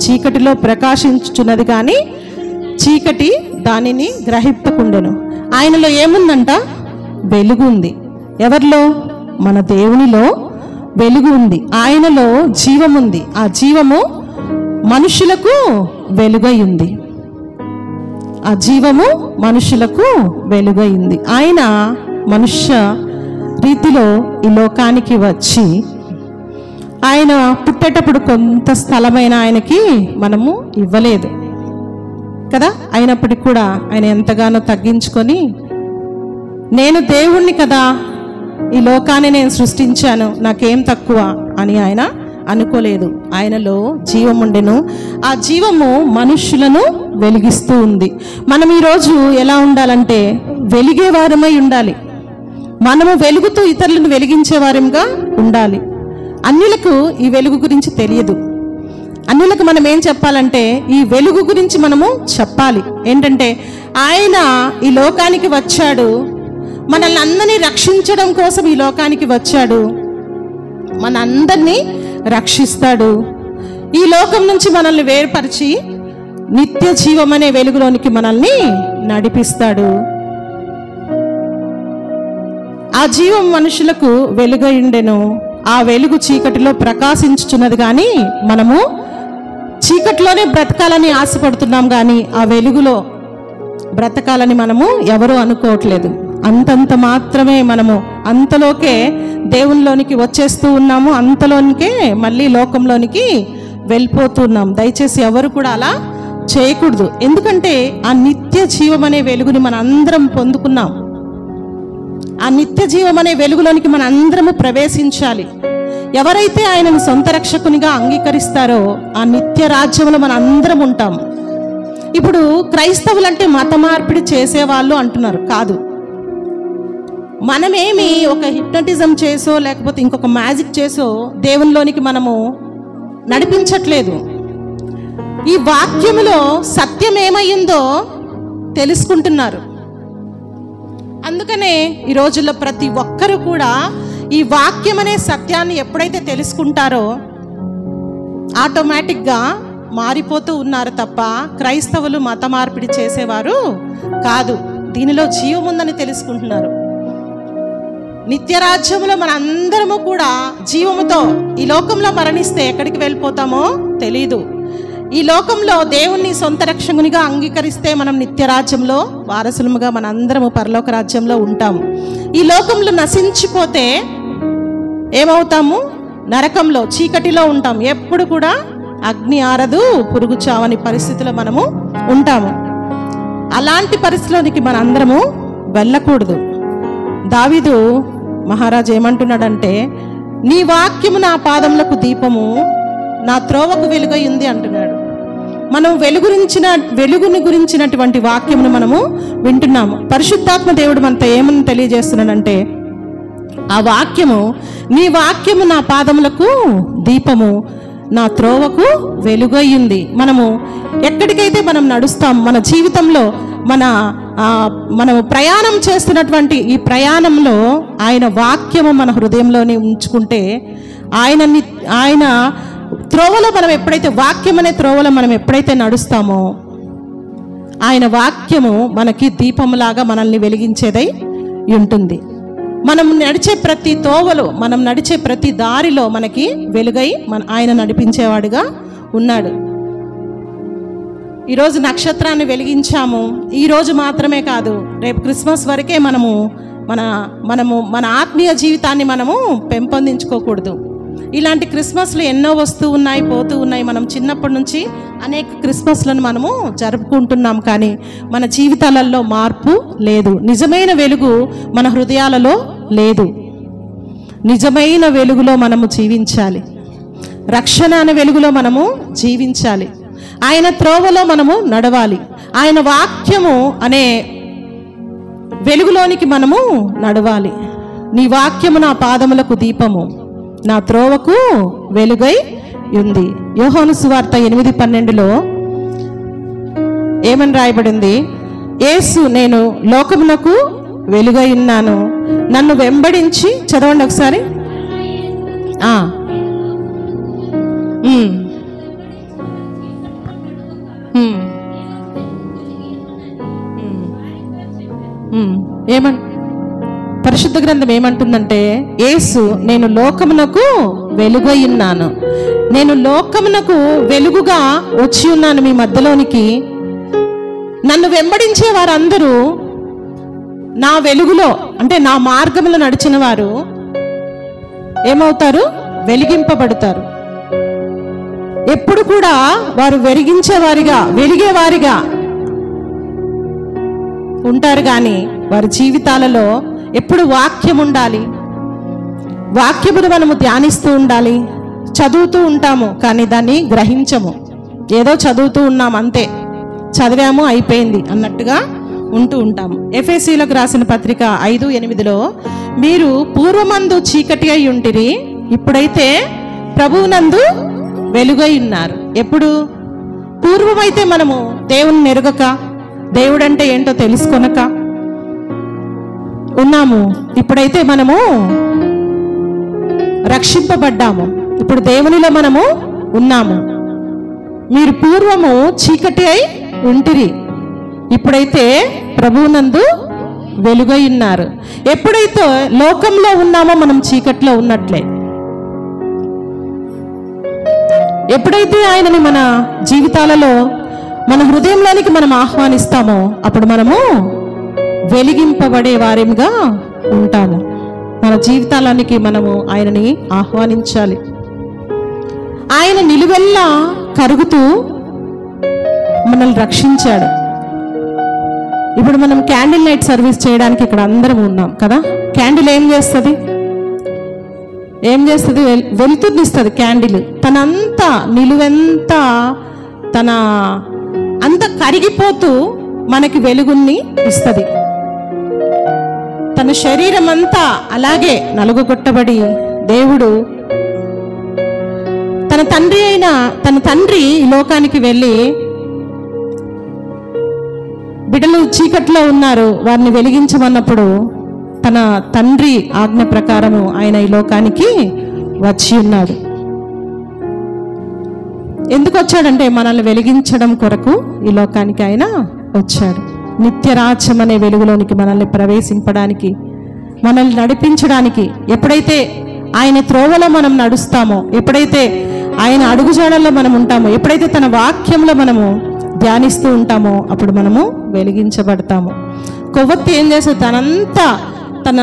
చీకటిలో ప్రకాశించుచున్నది కానీ చీకటి దానిని గ్రహింపకుండెను. ఆయనలో ఏముందంట? వెలుగు ఉంది. ఎవరిలో? మన దేవునిలో వెలుగు ఉంది. ఆయనలో జీవముంది. ఆ జీవము మనుషులకు వెలుగై ఉంది. ఆ జీవము మనుషులకు వెలుగైంది. ఆయన మనుష్య రీతిలో ఈ లోకానికి వచ్చి, ఆయన పుట్టేటప్పుడు కొంత స్థలమైన ఆయనకి మనము ఇవ్వలేదు కదా. అయినప్పటికీ కూడా ఆయన ఎంతగానో తగ్గించుకొని, నేను దేవుణ్ణి కదా, ఈ లోకాన్ని నేను సృష్టించాను, నాకేం తక్కువ అని ఆయన అనుకోలేదు. ఆయనలో జీవం ఉండెను, ఆ జీవము మనుష్యులను వెలిగిస్తూ ఉంది. మనం ఈరోజు ఎలా ఉండాలంటే వెలిగే వారమై ఉండాలి. మనము వెలుగుతూ ఇతరులను వెలిగించే వారంగా ఉండాలి. అన్యులకు ఈ వెలుగు గురించి తెలియదు. అన్యులకు మనం ఏం చెప్పాలంటే ఈ వెలుగు గురించి మనము చెప్పాలి. ఏంటంటే ఆయన ఈ లోకానికి వచ్చాడు, మనల్ని అందరినీ రక్షించడం కోసం ఈ లోకానికి వచ్చాడు, మన అందరినీ రక్షిస్తాడు. ఈ లోకం నుంచి మనల్ని వేరుపరిచి నిత్య జీవం అనే వెలుగులోనికి మనల్ని నడిపిస్తాడు. ఆ జీవం మనుషులకు వెలుగై ఉండెను, ఆ వెలుగు చీకటిలో ప్రకాశించుచున్నది కానీ మనము చీకటిలోనే బ్రతకాలని ఆశపడుతున్నాం, కానీ ఆ వెలుగులో బ్రతకాలని మనము ఎవరూ అనుకోవట్లేదు. అంతంత మాత్రమే మనము అంతలోకే దేవునిలోనికి వచ్చేస్తూ ఉన్నాము, అంతలోనికే మళ్ళీ లోకంలోనికి వెళ్ళిపోతున్నాం. దయచేసి ఎవరు కూడా అలా చేయకూడదు. ఎందుకంటే ఆ నిత్య జీవం అనే వెలుగుని మన అందరం పొందుకున్నాం. ఆ నిత్య జీవం అనే వెలుగులోనికి మన అందరము ప్రవేశించాలి. ఎవరైతే ఆయనను సొంత రక్షకునిగా అంగీకరిస్తారో ఆ నిత్య రాజ్యంలో మన అందరం ఉంటాం. ఇప్పుడు క్రైస్తవులంటే మత మార్పిడి చేసేవాళ్ళు అంటున్నారు. కాదు, మనమేమి ఒక హిప్నటిజం చేసో లేకపోతే ఇంకొక మ్యాజిక్ చేసో దేవునిలోనికి మనము నడిపించట్లేదు. ఈ వాక్యములో సత్యం ఏమైందో తెలుసుకుంటున్నారు. అందుకనే ఈ రోజుల్లో ప్రతి ఒక్కరూ కూడా ఈ వాక్యం అనే సత్యాన్ని ఎప్పుడైతే తెలుసుకుంటారో ఆటోమేటిక్గా మారిపోతూ ఉన్నారు తప్ప క్రైస్తవులు మత మార్పిడి చేసేవారు కాదు. దీనిలో జీవం ఉందని తెలుసుకుంటున్నారు. నిత్యరాజ్యంలో మన అందరము కూడా జీవముతో ఈ లోకంలో మరణిస్తే ఎక్కడికి వెళ్ళిపోతామో తెలీదు. ఈ లోకంలో దేవుణ్ణి సొంత రక్షకునిగా అంగీకరిస్తే మనం నిత్యరాజ్యంలో వారసులముగా మన అందరము పరలోక రాజ్యంలో ఉంటాము. ఈ లోకంలో నశించిపోతే ఏమవుతాము? నరకంలో చీకటిలో ఉంటాం. ఎప్పుడు కూడా అగ్ని ఆరదు, పురుగు చావని పరిస్థితిలో మనము ఉంటాము. అలాంటి పరిస్థితిలోనికి మన అందరము వెళ్ళకూడదు. దావీదు మహారాజు ఏమంటున్నాడంటే, నీ వాక్యము నా పాదములకు దీపము, నా త్రోవకు వెలుగై ఉంది అంటున్నాడు. మనం వెలుగుని గురించినటువంటి వాక్యమును మనము వింటున్నాము. పరిశుద్ధాత్మ దేవుడు మనతో ఏమని తెలియజేస్తున్నాడంటే, ఆ వాక్యము, నీ వాక్యము నా పాదములకు దీపము, నా త్రోవకు వెలుగయ్యింది. మనము ఎక్కడికైతే మనం నడుస్తాం, మన జీవితంలో మనము ప్రయాణం చేస్తున్నటువంటి ఈ ప్రయాణంలో ఆయన వాక్యము మన హృదయంలోనే ఉంచుకుంటే, ఆయన త్రోవలో మనం ఎప్పుడైతే వాక్యం అనే త్రోవలో మనం ఎప్పుడైతే నడుస్తామో ఆయన వాక్యము మనకి దీపములాగా మనల్ని వెలిగించేదై ఉంటుంది. మనం నడిచే ప్రతి తోవలో, మనం నడిచే ప్రతి దారిలో మనకి వెలుగై ఆయన నడిపించేవాడుగా ఉన్నాడు. ఈరోజు నక్షత్రాన్ని వెలిగించాము. ఈరోజు మాత్రమే కాదు, రేపు క్రిస్మస్ వరకే మన ఆత్మీయ జీవితాన్ని మనము పెంపొందించుకోకూడదు. ఇలాంటి క్రిస్మస్లు ఎన్నో వస్తూ ఉన్నాయి, పోతూ ఉన్నాయి. మనం చిన్నప్పటి నుంచి అనేక క్రిస్మస్లను మనము జరుపుకుంటున్నాం, కానీ మన జీవితాలలో మార్పు లేదు. నిజమైన వెలుగు మన హృదయాలలో లేదు. నిజమైన వెలుగులో మనము జీవించాలి. రక్షణ అనే వెలుగులో మనము జీవించాలి. ఆయన త్రోవలో మనము నడవాలి. ఆయన వాక్యము అనే వెలుగులోనికి మనము నడవాలి. నీ వాక్యము నా పాదములకు దీపము, నా త్రోవకు వెలుగై ఉంది. యోహాను సువార్త 8:12 ఏమని రాయబడింది? యేసు, నేను లోకమునకు వెలుగై ఉన్నాను, నన్ను వెంబడించి, చదవండి ఒకసారి. ఏమన్ పరిశుద్ధ గ్రంథం ఏమంటుందంటే, యేసు, నేను లోకమునకు వెలుగై ఉన్నాను, నేను లోకమునకు వెలుగుగా వచ్చి ఉన్నాను మీ మధ్యలోనికి. నన్ను వెంబడించే వారందరూ నా వెలుగులో, అంటే నా మార్గంలో నడిచిన వారు ఏమవుతారు? వెలిగింపబడతారు. ఎప్పుడు కూడా వారు వెలిగేవారిగా ఉంటారు. కానీ వారి జీవితాలలో ఎప్పుడు వాక్యం ఉండాలి. వాక్యమును మనము ధ్యానిస్తూ ఉండాలి. చదువుతూ ఉంటాము కానీ దాన్ని గ్రహించము. ఏదో చదువుతూ ఉన్నాం అంతే, చదివాము అయిపోయింది అన్నట్టుగా ఉంటూ ఉంటాము. ఎఫెసీలకు రాసిన పత్రిక 5:8 మీరు పూర్వమందు చీకటి అయి ఉంటిరి, ఇప్పుడైతే ప్రభువునందు వెలుగై ఉన్నారు. ఎప్పుడు? పూర్వమైతే మనము దేవుని ఎరుగక, దేవుడంటే ఏంటో తెలుసుకొనక ఉన్నాము. ఇప్పుడైతే మనము రక్షింపబడ్డాము. ఇప్పుడు దేవునిలో మనము ఉన్నాము. మీరు పూర్వము చీకటి అయి ఉంటిరి, ఇప్పుడైతే ప్రభువునందు వెలుగై ఉన్నారు. ఎప్పుడైతే లోకంలో ఉన్నామో మనం చీకట్లో ఉన్నట్లే. ఎప్పుడైతే ఆయనని మన జీవితాలలో, మన హృదయంలోనికి మనం ఆహ్వానిస్తామో అప్పుడు మనము వెలిగింపబడే వారిగా ఉంటాము. మన జీవితాలనికి మనము ఆయనని ఆహ్వానించాలి. ఆయన నిలువెల్లా కరుగుతూ మనల్ని రక్షించాడు. ఇప్పుడు మనం క్యాండిల్ నైట్ సర్వీస్ చేయడానికి ఇక్కడ అందరం ఉన్నాం కదా. క్యాండిల్ ఏం చేస్తుంది? వెలుతురునిస్తుంది. క్యాండిల్ తనంతా నిలువెంతా తన అంత కరిగిపోతూ మనకి వెలుగుని ఇస్తుంది. తన శరీరం అంతా అలాగే నలుగుగొట్టబడి దేవుడు తన తండ్రి ఈ లోకానికి వెళ్ళి బిడ్డలు చీకట్లో ఉన్నారు, వారిని వెలిగించమన్నప్పుడు తన తండ్రి ఆజ్ఞ ప్రకారము ఆయన ఈ లోకానికి వచ్చి ఉన్నాడు. ఎందుకు వచ్చాడంటే మనల్ని వెలిగించడం కొరకు ఈ లోకానికి ఆయన వచ్చాడు. నిత్యరాజ్యం అనే వెలుగులోనికి మనల్ని ప్రవేశింపడానికి, మనల్ని నడిపించడానికి. ఎప్పుడైతే ఆయన త్రోవలో మనం నడుస్తామో, ఎప్పుడైతే ఆయన అడుగుజాడల్లో మనం ఉంటామో, ఎప్పుడైతే తన వాక్యంలో మనము ధ్యానిస్తూ ఉంటామో అప్పుడు మనము వెలిగించబడతాము. కొవ్వొత్తి ఏం చేస్తుంది, తన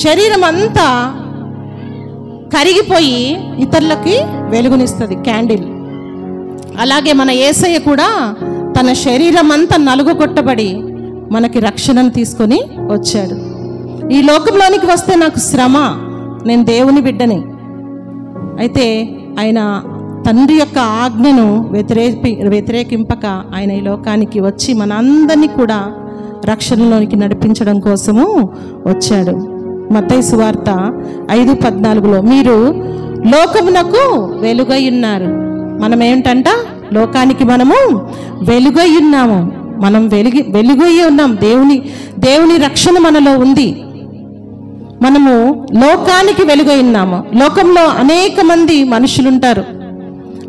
శరీరం అంతా కరిగిపోయి ఇతరులకి వెలుగునిస్తుంది, క్యాండిల్. అలాగే మన యేసయ్య కూడా తన శరీరం అంతా నలుగుకొట్టబడి మనకి రక్షణను తీసుకొని వచ్చాడు. ఈ లోకంలోనికి వస్తే నాకు శ్రమ, నేను దేవుని బిడ్డని. అయితే ఆయన తండ్రి యొక్క ఆజ్ఞను వ్యతిరేకింపక ఆయన ఈ లోకానికి వచ్చి మనందరినీ కూడా రక్షణలోనికి నడిపించడం కోసము వచ్చాడు. మత్తయి సువార్త 5:14 మీరు లోకమునకు వెలుగై ఉన్నారు. మనం ఏంటంట, లోకానికి మనము వెలుగై ఉన్నాము. మనం వెలుగై ఉన్నాం. దేవుని రక్షణ మనలో ఉంది. మనము లోకానికి వెలుగై ఉన్నాము. లోకంలో అనేక మంది మనుషులు ఉంటారు.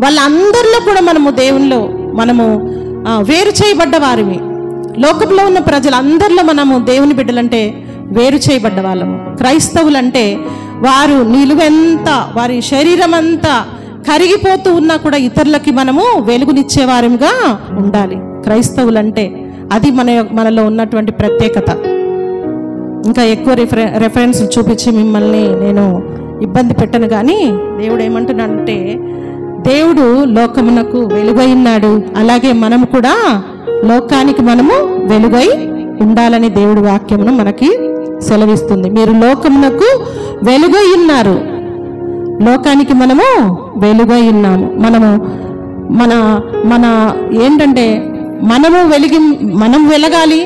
వాళ్ళందరిలో కూడా మనము దేవునిలో మనము వేరు చేయబడ్డ వారివి. లోకంలో ఉన్న ప్రజలందరిలో మనము దేవుని బిడ్డలంటే వేరు చేయబడ్డ వాళ్ళము. క్రైస్తవులంటే వారు నిలువెంత, వారి శరీరం అంతా కరిగిపోతూ ఉన్నా కూడా ఇతరులకి మనము వెలుగునిచ్చేవారిగా ఉండాలి. క్రైస్తవులంటే అది మనలో ఉన్నటువంటి ప్రత్యేకత. ఇంకా ఎక్కువ రెఫరెన్స్ చూపించి మిమ్మల్ని నేను ఇబ్బంది పెట్టను, కానీ దేవుడు ఏమంటున్నాడంటే, దేవుడు లోకమునకు వెలుగై ఉన్నాడు, అలాగే మనము కూడా లోకానికి మనము వెలుగై ఉండాలని దేవుడి వాక్యమును మనకి సెలవిస్తుంది. మీరు లోకమునకు వెలుగై ఉన్నారు, లోకానికి మనము వెలుగై ఉన్నాము. మన ఏంటంటే మనం వెలగాలి,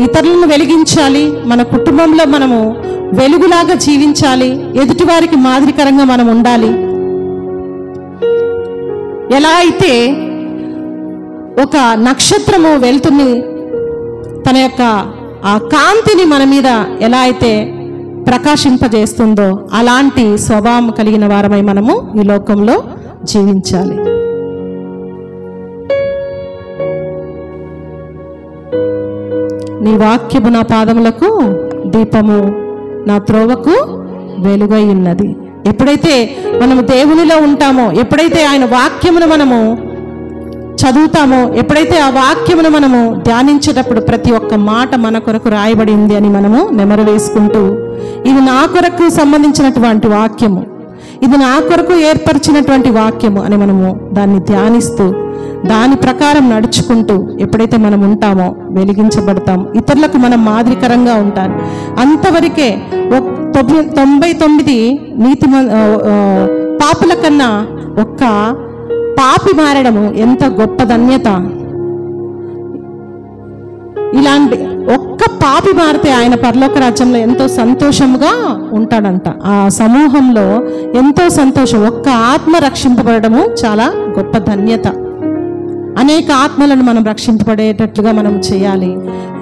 ఇతరులను వెలిగించాలి, మన కుటుంబంలో మనము వెలుగులాగా జీవించాలి, ఎదుటి వారికి మాదిరికరంగా మనం ఉండాలి. ఎలా అయితే ఒక నక్షత్రము వెలుతుని తన యొక్క ఆ కాంతిని మన మీద ఎలా అయితే ప్రకాశింపజేస్తుందో అలాంటి స్వభావం కలిగిన వారమై మనము ఈ లోకంలో జీవించాలి. నీ వాక్యము నా పాదములకు దీపము, నా త్రోవకు వెలుగై ఉన్నది. ఎప్పుడైతే మనము దేవునిలో ఉంటామో, ఎప్పుడైతే ఆయన వాక్యమును మనము చదువుతామో, ఎప్పుడైతే ఆ వాక్యమును మనము ధ్యానించేటప్పుడు ప్రతి ఒక్క మాట మన కొరకు రాయబడింది అని మనము నెమరు వేసుకుంటూ, ఇది నా కొరకు సంబంధించినటువంటి వాక్యము, ఇది నా కొరకు ఏర్పరిచినటువంటి వాక్యము అని మనము దాన్ని ధ్యానిస్తూ దాని ప్రకారం నడుచుకుంటూ ఎప్పుడైతే మనం ఉంటామో వెలిగించబడతాం. ఇతరులకు మనం మాదిరికరంగా ఉంటారు. అంతవరకే 99 నీతి పాపుల కన్నా ఒక్క పాపి మారడము ఎంత గొప్ప ధన్యత. ఇలాంటి ఒక్క పాపి మారితే ఆయన పరలోక రాజ్యంలో ఎంతో సంతోషంగా ఉంటాడంట. ఆ సమూహంలో ఎంతో సంతోషం. ఒక్క ఆత్మ రక్షింపబడము చాలా గొప్ప ధన్యత. అనేక ఆత్మలను మనం రక్షింపబడేటట్లుగా మనం చేయాలి.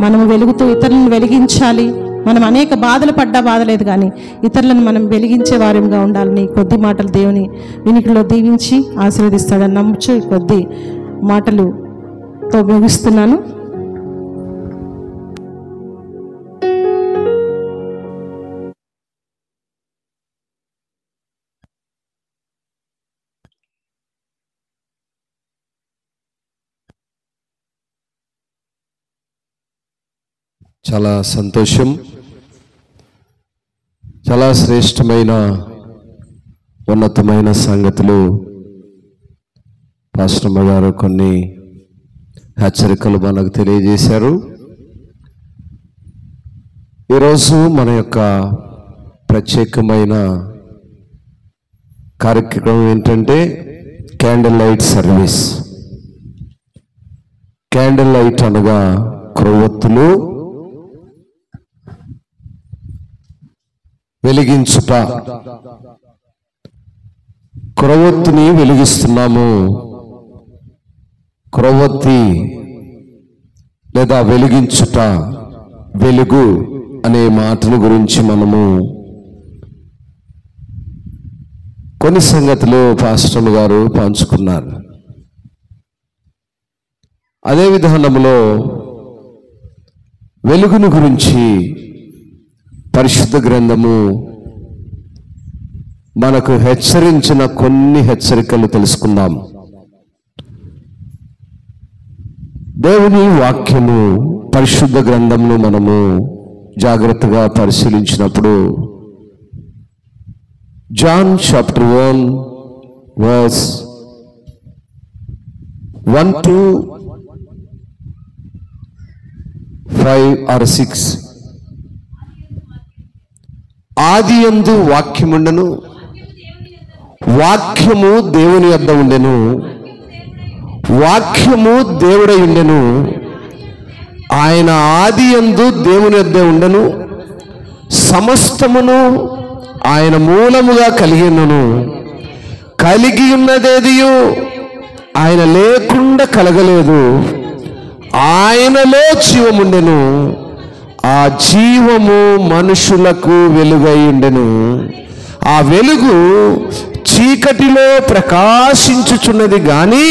మనము వెలుగుతూ ఇతరులను వెలిగించాలి. మనం అనేక బాధలు పడ్డా బాధలేదు, కానీ ఇతరులను మనం వెలిగించే వారిగా ఉండాలని కొద్ది మాటలు దేవుని వినికిడిలో దీవించి ఆశీర్వదిస్తాడని నమ్ముచు కొద్ది మాటలుతో ముగిస్తున్నాను. చాలా సంతోషం. చాలా శ్రేష్టమైన ఉన్నతమైన సంగతులు పాస్టమ్మ గారు కొన్ని హెచ్చరికలు మనకు తెలియజేశారు. ఈరోజు మన యొక్క ప్రత్యేకమైన కార్యక్రమం ఏంటంటే candle light service. Candle light అనగా క్రొవ్వొత్తులు వెలిగించుట. క్రొవ్వొత్తిని వెలిగిస్తున్నాము. క్రొవ్వొత్తి లేదా వెలిగించుట, వెలుగు అనే మాటను గురించి మనము కొన్ని సంగతులు పాస్టర్ గారు పంచుకున్నారు. అదే విధానంలో వెలుగును గురించి పరిశుద్ధ గ్రంథము మనకు హెచ్చరించిన కొన్ని హెచ్చరికలు తెలుసుకుందాం. దేవుని వాక్యము పరిశుద్ధ గ్రంథంను మనము జాగ్రత్తగా పరిశీలించినప్పుడు John chapter 1 verse 1 to 5 or 6, ఆదియందు వాక్యముండెను, వాక్యము దేవుని యొద్ద ఉండెను, వాక్యము దేవుడై ఉండెను, ఆయన ఆదియందు దేవుని యొద్ద ఉండెను, సమస్తమును ఆయన మూలముగా కలిగినను, కలిగి ఉన్నదేదియు ఆయన లేకుండా కలగలేదు, ఆయనలో జీవముండెను, ఆ జీవము మనుషులకు వెలుగై ఉండెను, ఆ వెలుగు చీకటిలో ప్రకాశించుచున్నది గాని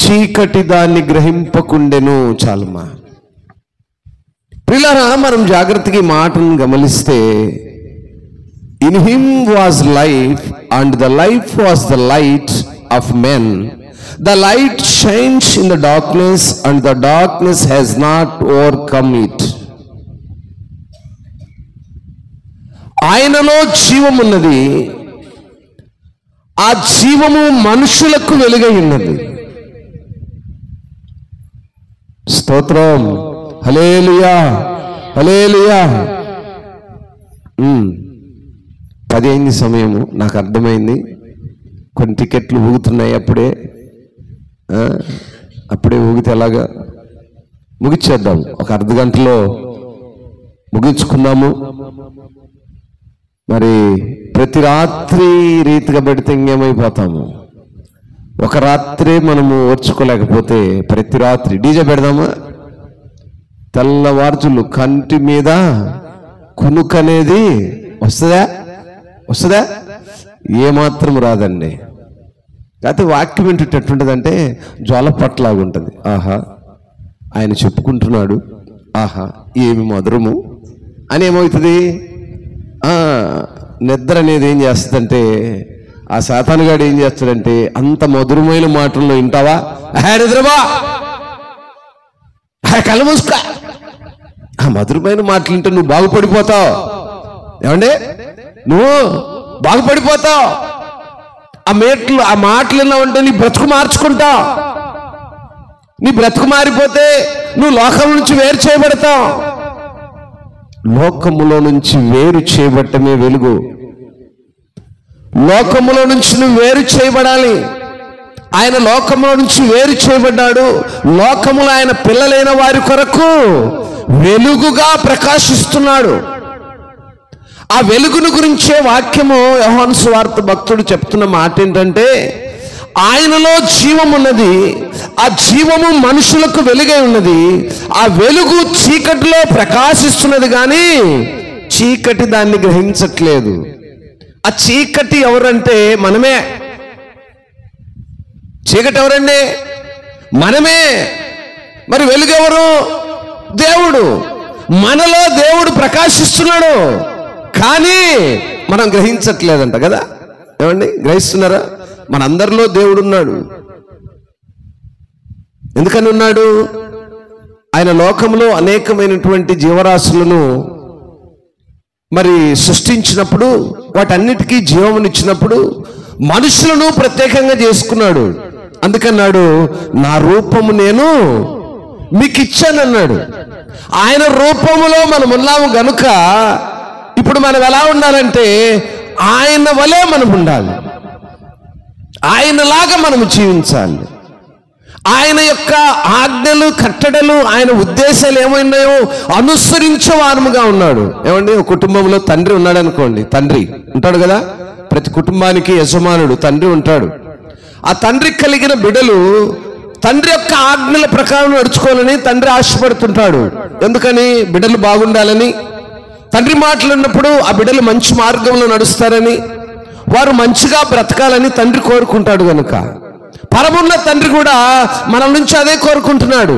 చీకటి దాన్ని గ్రహింపకుండెను. చాలమ్మా ప్రియులారా, మనం జాగ్రత్తగా ఈ మాటను గమనిస్తే, in him was life and the life was the light of men, the light shines in the darkness and the darkness has not overcome it. ఆయనలో జీవమున్నది, ఆ జీవము మనుషులకు వెలుగై ఉన్నది. స్తోత్రం, హల్లెలూయా, హల్లెలూయా. 10 అయింది సమయము, నాకు అర్థమైంది. కొన్ని టికెట్లు ఊగుతున్నాయి, అప్పుడే ఊగితే ఎలాగా? ముగిచ్చేద్దాం, ఒక అర్ధ గంటలో ముగించుకున్నాము. మరి ప్రతి రాత్రి రీతిగా పెడితే ఇంకేమైపోతాము. ఒక రాత్రే మనము ఓర్చుకోలేకపోతే ప్రతి రాత్రి డీజే పెడదామా? తెల్లవార్చులు కంటి మీద కునుకు అనేది వస్తుందా? ఏమాత్రం రాదండి. కాకపోతే వాక్యం ఏంటంటే ఎట్లుంటుందంటే జ్వాలపట్లాగా ఉంటుంది. ఆహా, ఆయన చెప్పుకుంటున్నాడు, ఆహా ఏమి మధురము అని ఏమవుతుంది? నిద్ర అనేది ఏం చేస్తుందంటే, ఆ సాతానుగాడు ఏం చేస్తాడంటే, అంత మధురమైన మాటల్లో వింటావా, నిద్రబా, కళ్ళు మూసుకో, ఆ మధురమైన మాటలు వింటే నువ్వు బాగుపడిపోతావు. ఏమండి, నువ్వు బాగుపడిపోతావు. ఆ మాటలు విన్నావంటే నీ బ్రతుకు మార్చుకుంటావు. నీ బ్రతుకు మారిపోతే నువ్వు లోకం నుంచి వేరు చేయబడతావు. లోకములో నుంచి వేరు చేయబడటమే వెలుగు. లోకములో నుంచి నువ్వు వేరు చేయబడాలి. ఆయన లోకములో నుంచి వేరు చేయబడ్డాడు. లోకములో ఆయన పిల్లలైన వారి కొరకు వెలుగుగా ప్రకాశిస్తున్నాడు. ఆ వెలుగును గురించే వాక్యము యోహాను సువార్త భక్తుడు చెప్తున్న మాట ఏంటంటే, ఆయనలో జీవం ఉన్నది, ఆ జీవము మనుషులకు వెలుగై ఉన్నది, ఆ వెలుగు చీకటిలో ప్రకాశిస్తున్నది కానీ చీకటి దాన్ని గ్రహించట్లేదు. ఆ చీకటి ఎవరంటే మనమే. చీకటి ఎవరండి? మనమే. మరి వెలుగు ఎవరు? దేవుడు. మనలో దేవుడు ప్రకాశిస్తున్నాడు, కానీ మనం గ్రహించట్లేదంట కదా. ఏమండి, గ్రహిస్తున్నారా? మనందరిలో దేవుడు ఉన్నాడు. ఎందుకని ఉన్నాడు? ఆయన లోకంలో అనేకమైనటువంటి జీవరాశులను మరి సృష్టించినప్పుడు, వాటన్నిటికీ జీవమునిచ్చినప్పుడు మనుషులను ప్రత్యేకంగా చేసుకున్నాడు. అందుకన్నాడు, నా రూపము నేను మీకు ఇచ్చానన్నాడు. ఆయన రూపములో మనం ఉన్నాము గనుక ఇప్పుడు మనం ఎలా ఉండాలంటే ఆయన వలే మనం ఉండాలి. ఆయనలాగా మనం జీవించాలి. ఆయన యొక్క ఆజ్ఞలు, కట్టడలు, ఆయన ఉద్దేశాలు ఏమైనాయో అనుసరించే వారముగా ఉన్నాడు. ఏమండి, ఒక కుటుంబంలో తండ్రి ఉన్నాడు అనుకోండి, తండ్రి ఉంటాడు కదా. ప్రతి కుటుంబానికి యజమానుడు తండ్రి ఉంటాడు. ఆ తండ్రికి కలిగిన బిడ్డలు తండ్రి యొక్క ఆజ్ఞల ప్రకారం నడుచుకోవాలని తండ్రి ఆశపడుతుంటాడు. ఎందుకని? బిడ్డలు బాగుండాలని. తండ్రి మాట్లాడినప్పుడు ఆ బిడ్డలు మంచి మార్గంలో నడుస్తారని, వారు మంచిగా బ్రతకాలని తండ్రి కోరుకుంటాడు. కనుక పరమున్న తండ్రి కూడా మన నుంచి అదే కోరుకుంటున్నాడు.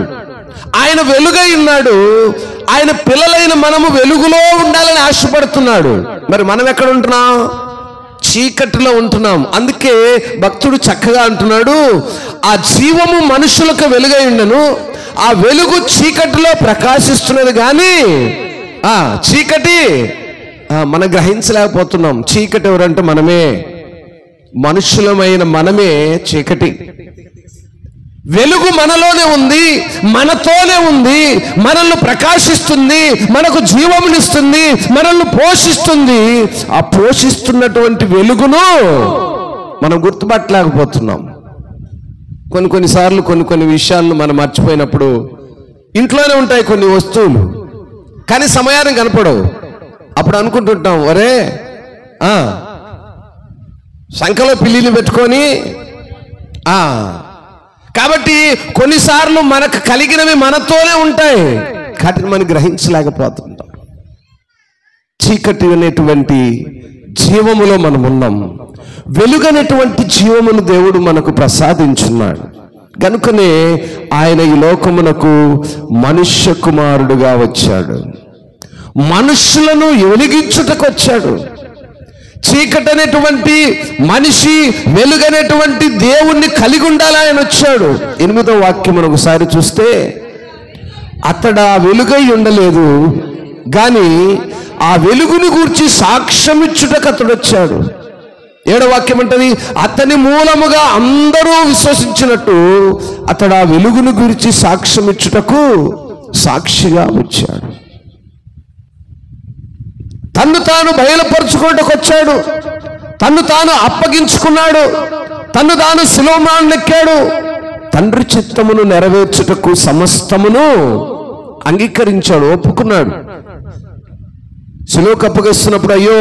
ఆయన వెలుగై ఉన్నాడు. ఆయన పిల్లలైన మనము వెలుగులో ఉండాలని ఆశపడుతున్నాడు. మరి మనం ఎక్కడ ఉంటున్నాం? చీకటిలో ఉంటున్నాం. అందుకే భక్తుడు చక్కగా అంటున్నాడు, ఆ జీవము మనుషులకు వెలుగై ఉండను, ఆ వెలుగు చీకటిలో ప్రకాశిస్తున్నది కానీ చీకటి మనం గ్రహించలేకపోతున్నాం. చీకటి ఎవరంటే మనమే, మనుషులమైన మనమే చీకటి. వెలుగు మనలోనే ఉంది, మనతోనే ఉంది, మనల్ని ప్రకాశిస్తుంది, మనకు జీవమునిస్తుంది, మనల్ని పోషిస్తుంది. ఆ పోషిస్తున్నటువంటి వెలుగును మనం గుర్తుపట్టలేకపోతున్నాం. కొన్నిసార్లు కొన్ని విషయాలను మనం మర్చిపోయినప్పుడు, ఇంట్లోనే ఉంటాయి కొన్ని వస్తువులు కానీ సమయానికి కనపడవు. అప్పుడు అనుకుంటుంటాం, ఒరే సంఖలో పిల్లిని పెట్టుకొని. కాబట్టి కొన్నిసార్లు మనకు కలిగినవి మనతోనే ఉంటాయి, వాటిని మనం గ్రహించలేకపోతుంటాం. చీకటి అనేటువంటి జీవములో మనం ఉన్నాం. వెలుగనేటువంటి జీవమును దేవుడు మనకు ప్రసాదించున్నాడు. కనుకనే ఆయన ఈ లోకమునకు మనుష్య కుమారుడుగా వచ్చాడు. మనుషులను వెలిగించుటకు వచ్చాడు. చీకటి అనేటువంటి మనిషి వెలుగనేటువంటి దేవుణ్ణి కలిగి ఉండాలని ఆయన వచ్చాడు. 8వ వాక్యం ఒకసారి చూస్తే, అతడు ఆ వెలుగై ఉండలేదు కానీ ఆ వెలుగుని గూర్చి సాక్ష్యం ఇచ్చుటకు అతడు వచ్చాడు. 7వ వాక్యం అంటది, అతని మూలముగా అందరూ విశ్వసించినట్టు అతడు ఆ వెలుగుని గురించి సాక్ష్యం ఇచ్చుటకు సాక్షిగా వచ్చాడు. తన్ను తాను బయలుపరుచుకోవడానికి వచ్చాడు. తన్ను తాను అప్పగించుకున్నాడు. తన్ను తాను శిలోమానెక్కాడు. తండ్రి చిత్తమును నెరవేర్చుటకు సమస్తమును అంగీకరించాడు, ఒప్పుకున్నాడు. శిలోకు అప్పగిస్తున్నప్పుడు అయ్యో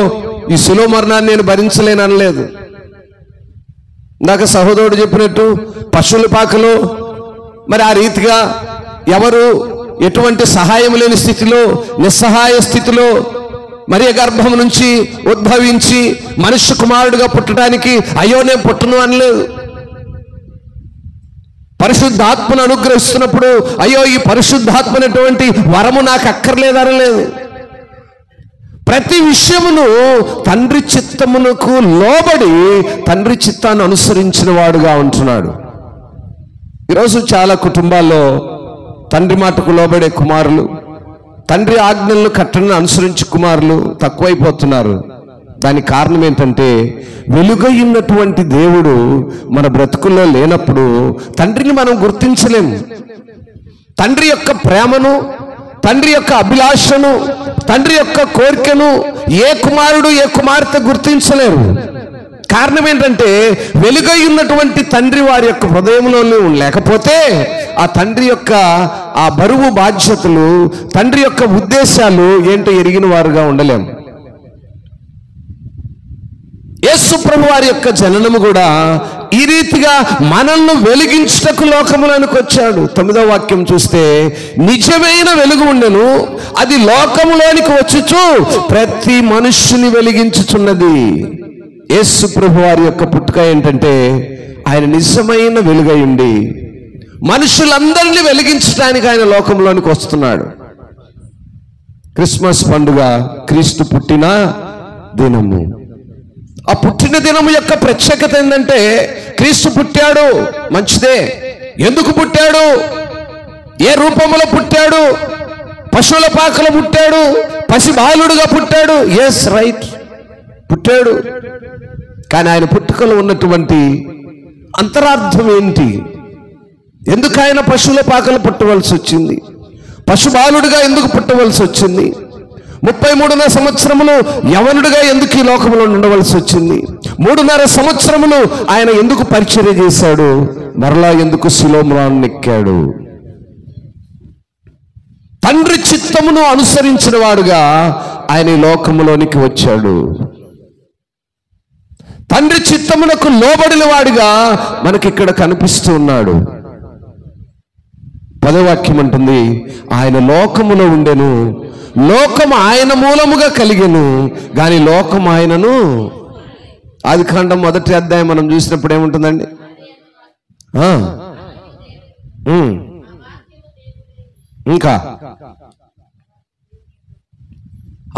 ఈ శిలో మరణాన్ని నేను భరించలేను అనలేదు. ఇందాక సహోదరుడు చెప్పినట్టు పశువుల పాకలో మరి ఆ రీతిగా ఎవరు ఎటువంటి సహాయం లేని స్థితిలో, నిస్సహాయ స్థితిలో మరియ గర్భం నుంచి ఉద్భవించి మనుష్య కుమారుడిగా పుట్టడానికి అయ్యో నేను పుట్టను అనలేదు. పరిశుద్ధాత్మను అనుగ్రహిస్తున్నప్పుడు అయ్యో ఈ పరిశుద్ధాత్మ అనేటువంటి వరము నాకు అక్కర్లేదనలేదు. ప్రతి విషయమును తండ్రి చిత్తమునకు లోబడి తండ్రి చిత్తాన్ని అనుసరించిన వాడుగా ఉంటున్నాడు. ఈరోజు చాలా కుటుంబాల్లో తండ్రి మాటకు లోబడే కుమారులు, తండ్రి ఆజ్ఞలను కట్టడను అనుసరించి కుమారులు తక్కువైపోతున్నారు. దానికి కారణం ఏంటంటే, వెలుగైనటువంటి దేవుడు మన బ్రతుకుల్లో లేనప్పుడు తండ్రిని మనం గుర్తించలేము. తండ్రి యొక్క ప్రేమను, తండ్రి యొక్క అభిలాషను, తండ్రి యొక్క కోరికను ఏ కుమారుడు ఏ కుమార్తె గుర్తించలేరు. కారణం ఏంటంటే, వెలుగై ఉన్నటువంటి తండ్రి వారి యొక్క హృదయంలోనే లేకపోతే ఆ తండ్రి యొక్క ఆ బరువు బాధ్యతలు, తండ్రి యొక్క ఉద్దేశాలు ఏంటో ఎరిగిన వారుగా ఉండలేము. యేసు ప్రభు వారి యొక్క జననము కూడా ఈ రీతిగా మనల్ని వెలిగించుటకు లోకములోనికి వచ్చాడు. 9వ వాక్యం చూస్తే, నిజమైన వెలుగు ఉండెను, అది లోకములోనికి వచ్చుచు ప్రతి మనుష్యుని వెలిగించుచున్నది. యేసు ప్రభు వారి యొక్క పుట్టుక ఏంటంటే, ఆయన నిజమైన వెలుగై ఉండి మనుషులందరినీ వెలిగించడానికి ఆయన లోకంలోనికి వస్తున్నాడు. క్రిస్మస్ పండుగ క్రీస్తు పుట్టిన దినము. ఆ పుట్టిన దినము యొక్క ప్రత్యేకత ఏంటంటే, క్రీస్తు పుట్టాడు, మంచిదే. ఎందుకు పుట్టాడు? ఏ రూపంలో పుట్టాడు? పశువుల పాకలో పుట్టాడు, పసి బాలుడుగా పుట్టాడు. ఎస్, రైట్, పుట్టాడు. కానీ ఆయన పుట్టుకలో ఉన్నటువంటి అంతరార్థం ఏంటి? ఎందుకు ఆయన పశువుల పాకలు పుట్టవలసి వచ్చింది? పశుబాలుడిగా ఎందుకు పుట్టవలసి వచ్చింది? 33.5 సంవత్సరములు యవనుడిగా ఎందుకు ఈ లోకంలో ఉండవలసి వచ్చింది? 3.5 సంవత్సరములు ఆయన ఎందుకు పరిచర్య చేశాడు? మరలా ఎందుకు శిలోమ్రాన్నెక్కాడు? తండ్రి చిత్తమును అనుసరించిన వాడుగా ఆయన ఈ లోకములోనికి వచ్చాడు. తండ్రి చిత్తమునకు లోబడిన వాడిగా మనకి ఇక్కడ కనిపిస్తూ ఉన్నాడు. 10వ వాక్యం అంటుంది, ఆయన లోకములో ఉండెను, లోకం ఆయన మూలముగా కలిగెను, కానీ లోకం ఆయనను. ఆదికాండం 1వ అధ్యాయం మనం చూసినప్పుడు ఏముంటుందండి? ఇంకా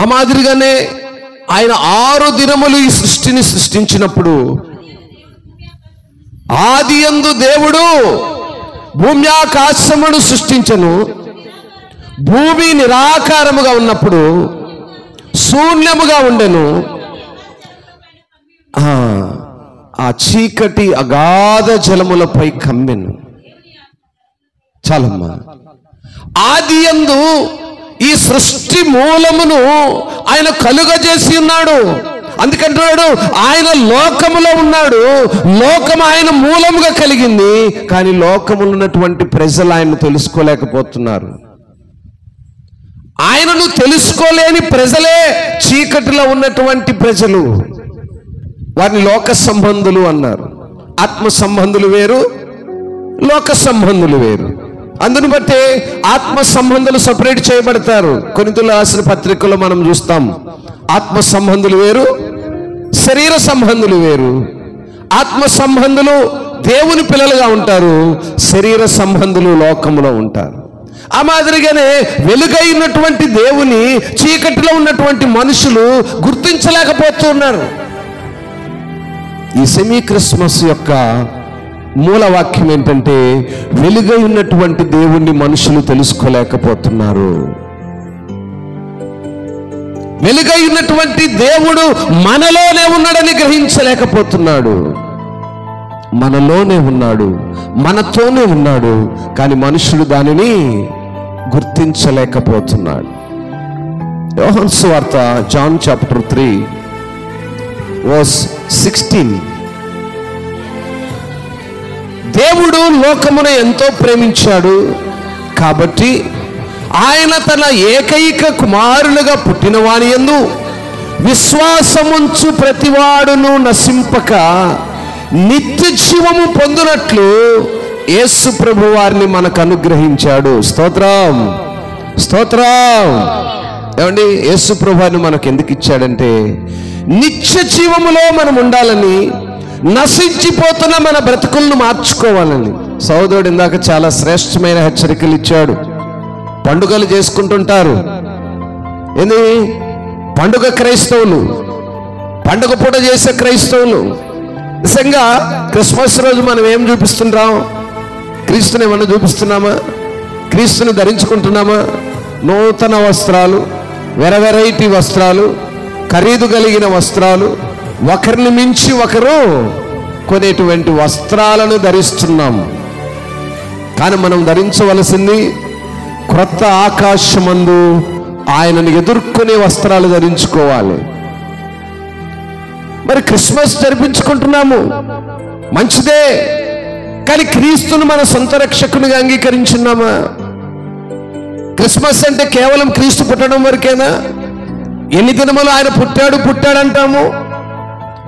ఆ మాదిరిగానే ఆయన 6 దినములు ఈ సృష్టిని సృష్టించినప్పుడు, ఆదియందు దేవుడు భూమి ఆకాశమును సృష్టించెను. భూమి నిరాకారముగా ఉన్నప్పుడు, శూన్యముగా ఉండెను. ఆ చీకటి అగాధ జలములపై కమ్మెను. చాలమ్మా. ఆదియందు ఈ సృష్టి మూలమును ఆయన కలుగజేసి ఉన్నాడు. అందుకంటున్నాడు, ఆయన లోకములో ఉన్నాడు, లోకం ఆయన మూలముగా కలిగింది, కానీ లోకములో ఉన్నటువంటి ప్రజలు ఆయన్ను తెలుసుకోలేకపోతున్నారు. ఆయనను తెలుసుకోలేని ప్రజలే చీకటిలో ఉన్నటువంటి ప్రజలు. వారిని లోక సంబంధులు అన్నారు. ఆత్మ సంబంధులు వేరు, లోక సంబంధులు వేరు. అందును బట్టి ఆత్మ సంబంధులు సపరేట్ చేయబడతారు. కొరింథీయులకు రాసిన పత్రికలో మనం చూస్తాం, ఆత్మ సంబంధులు వేరు, శరీర సంబంధులు వేరు. ఆత్మ సంబంధులు దేవుని పిల్లలుగా ఉంటారు, శరీర సంబంధులు లోకములో ఉంటారు. ఆ మాదిరిగానే వెలుగైనటువంటి దేవుని చీకటిలో ఉన్నటువంటి మనుషులు గుర్తించలేకపోతున్నారు. ఈ సెమీ క్రిస్మస్ యొక్క మూలవాక్యం ఏంటంటే, వెలుగై ఉన్నటువంటి దేవుణ్ణి మనుషులు తెలుసుకోలేకపోతున్నారు. వెలుగై ఉన్నటువంటి దేవుడు మనలోనే ఉన్నాడని గ్రహించలేకపోతున్నాడు. మనలోనే ఉన్నాడు, మనతోనే ఉన్నాడు, కానీ మనుషుడు దానిని గుర్తించలేకపోతున్నాడు. యోహాను సువార్త జాన్ చాప్టర్ 3 verse 16. దేవుడు లోకమును ఎంతో ప్రేమించాడు కాబట్టి ఆయన తన ఏకైక కుమారులుగా పుట్టిన వాని యందు విశ్వాసముంచు ప్రతివాడును నశింపక నిత్య జీవము పొందునట్లు యేసు ప్రభు వారిని మనకు అనుగ్రహించాడు. స్తోత్రం, స్తోత్రం. ఏమండి, యేసు ప్రభు వారిని మనకు ఎందుకు ఇచ్చాడంటే, నిత్య జీవములో మనం ఉండాలని, నశించిపోతున్న మన బ్రతుకులను మార్చుకోవాలని. సోదరుడు ఇందాక చాలా శ్రేష్టమైన హెచ్చరికలు ఇచ్చాడు. పండుగలు చేసుకుంటుంటారు. ఏంది పండుగ? క్రైస్తవులు పండుగ పూట చేసే క్రైస్తవులు. నిజంగా క్రిస్మస్ రోజు మనం ఏం చూపిస్తుంటాం? క్రీస్తుని ఏమన్నా చూపిస్తున్నామా? క్రీస్తుని ధరించుకుంటున్నామా? నూతన వస్త్రాలు, వెరైటీ వస్త్రాలు, ఖరీదు కలిగిన వస్త్రాలు, ఒకరిని మించి ఒకరు కొనేటువంటి వస్త్రాలను ధరిస్తున్నాం. కానీ మనం ధరించవలసింది క్రొత్త ఆకాశమందు ఆయనను ఎదుర్కొనే వస్త్రాలు ధరించుకోవాలి. మరి క్రిస్మస్ జరిపించుకుంటున్నాము, మంచిదే, కానీ క్రీస్తును మన సొంత రక్షకునిగా అంగీకరించున్నామా? క్రిస్మస్ అంటే కేవలం క్రీస్తు పుట్టడం వరకేనా? ఎన్ని దినములు ఆయన పుట్టాడంటాము?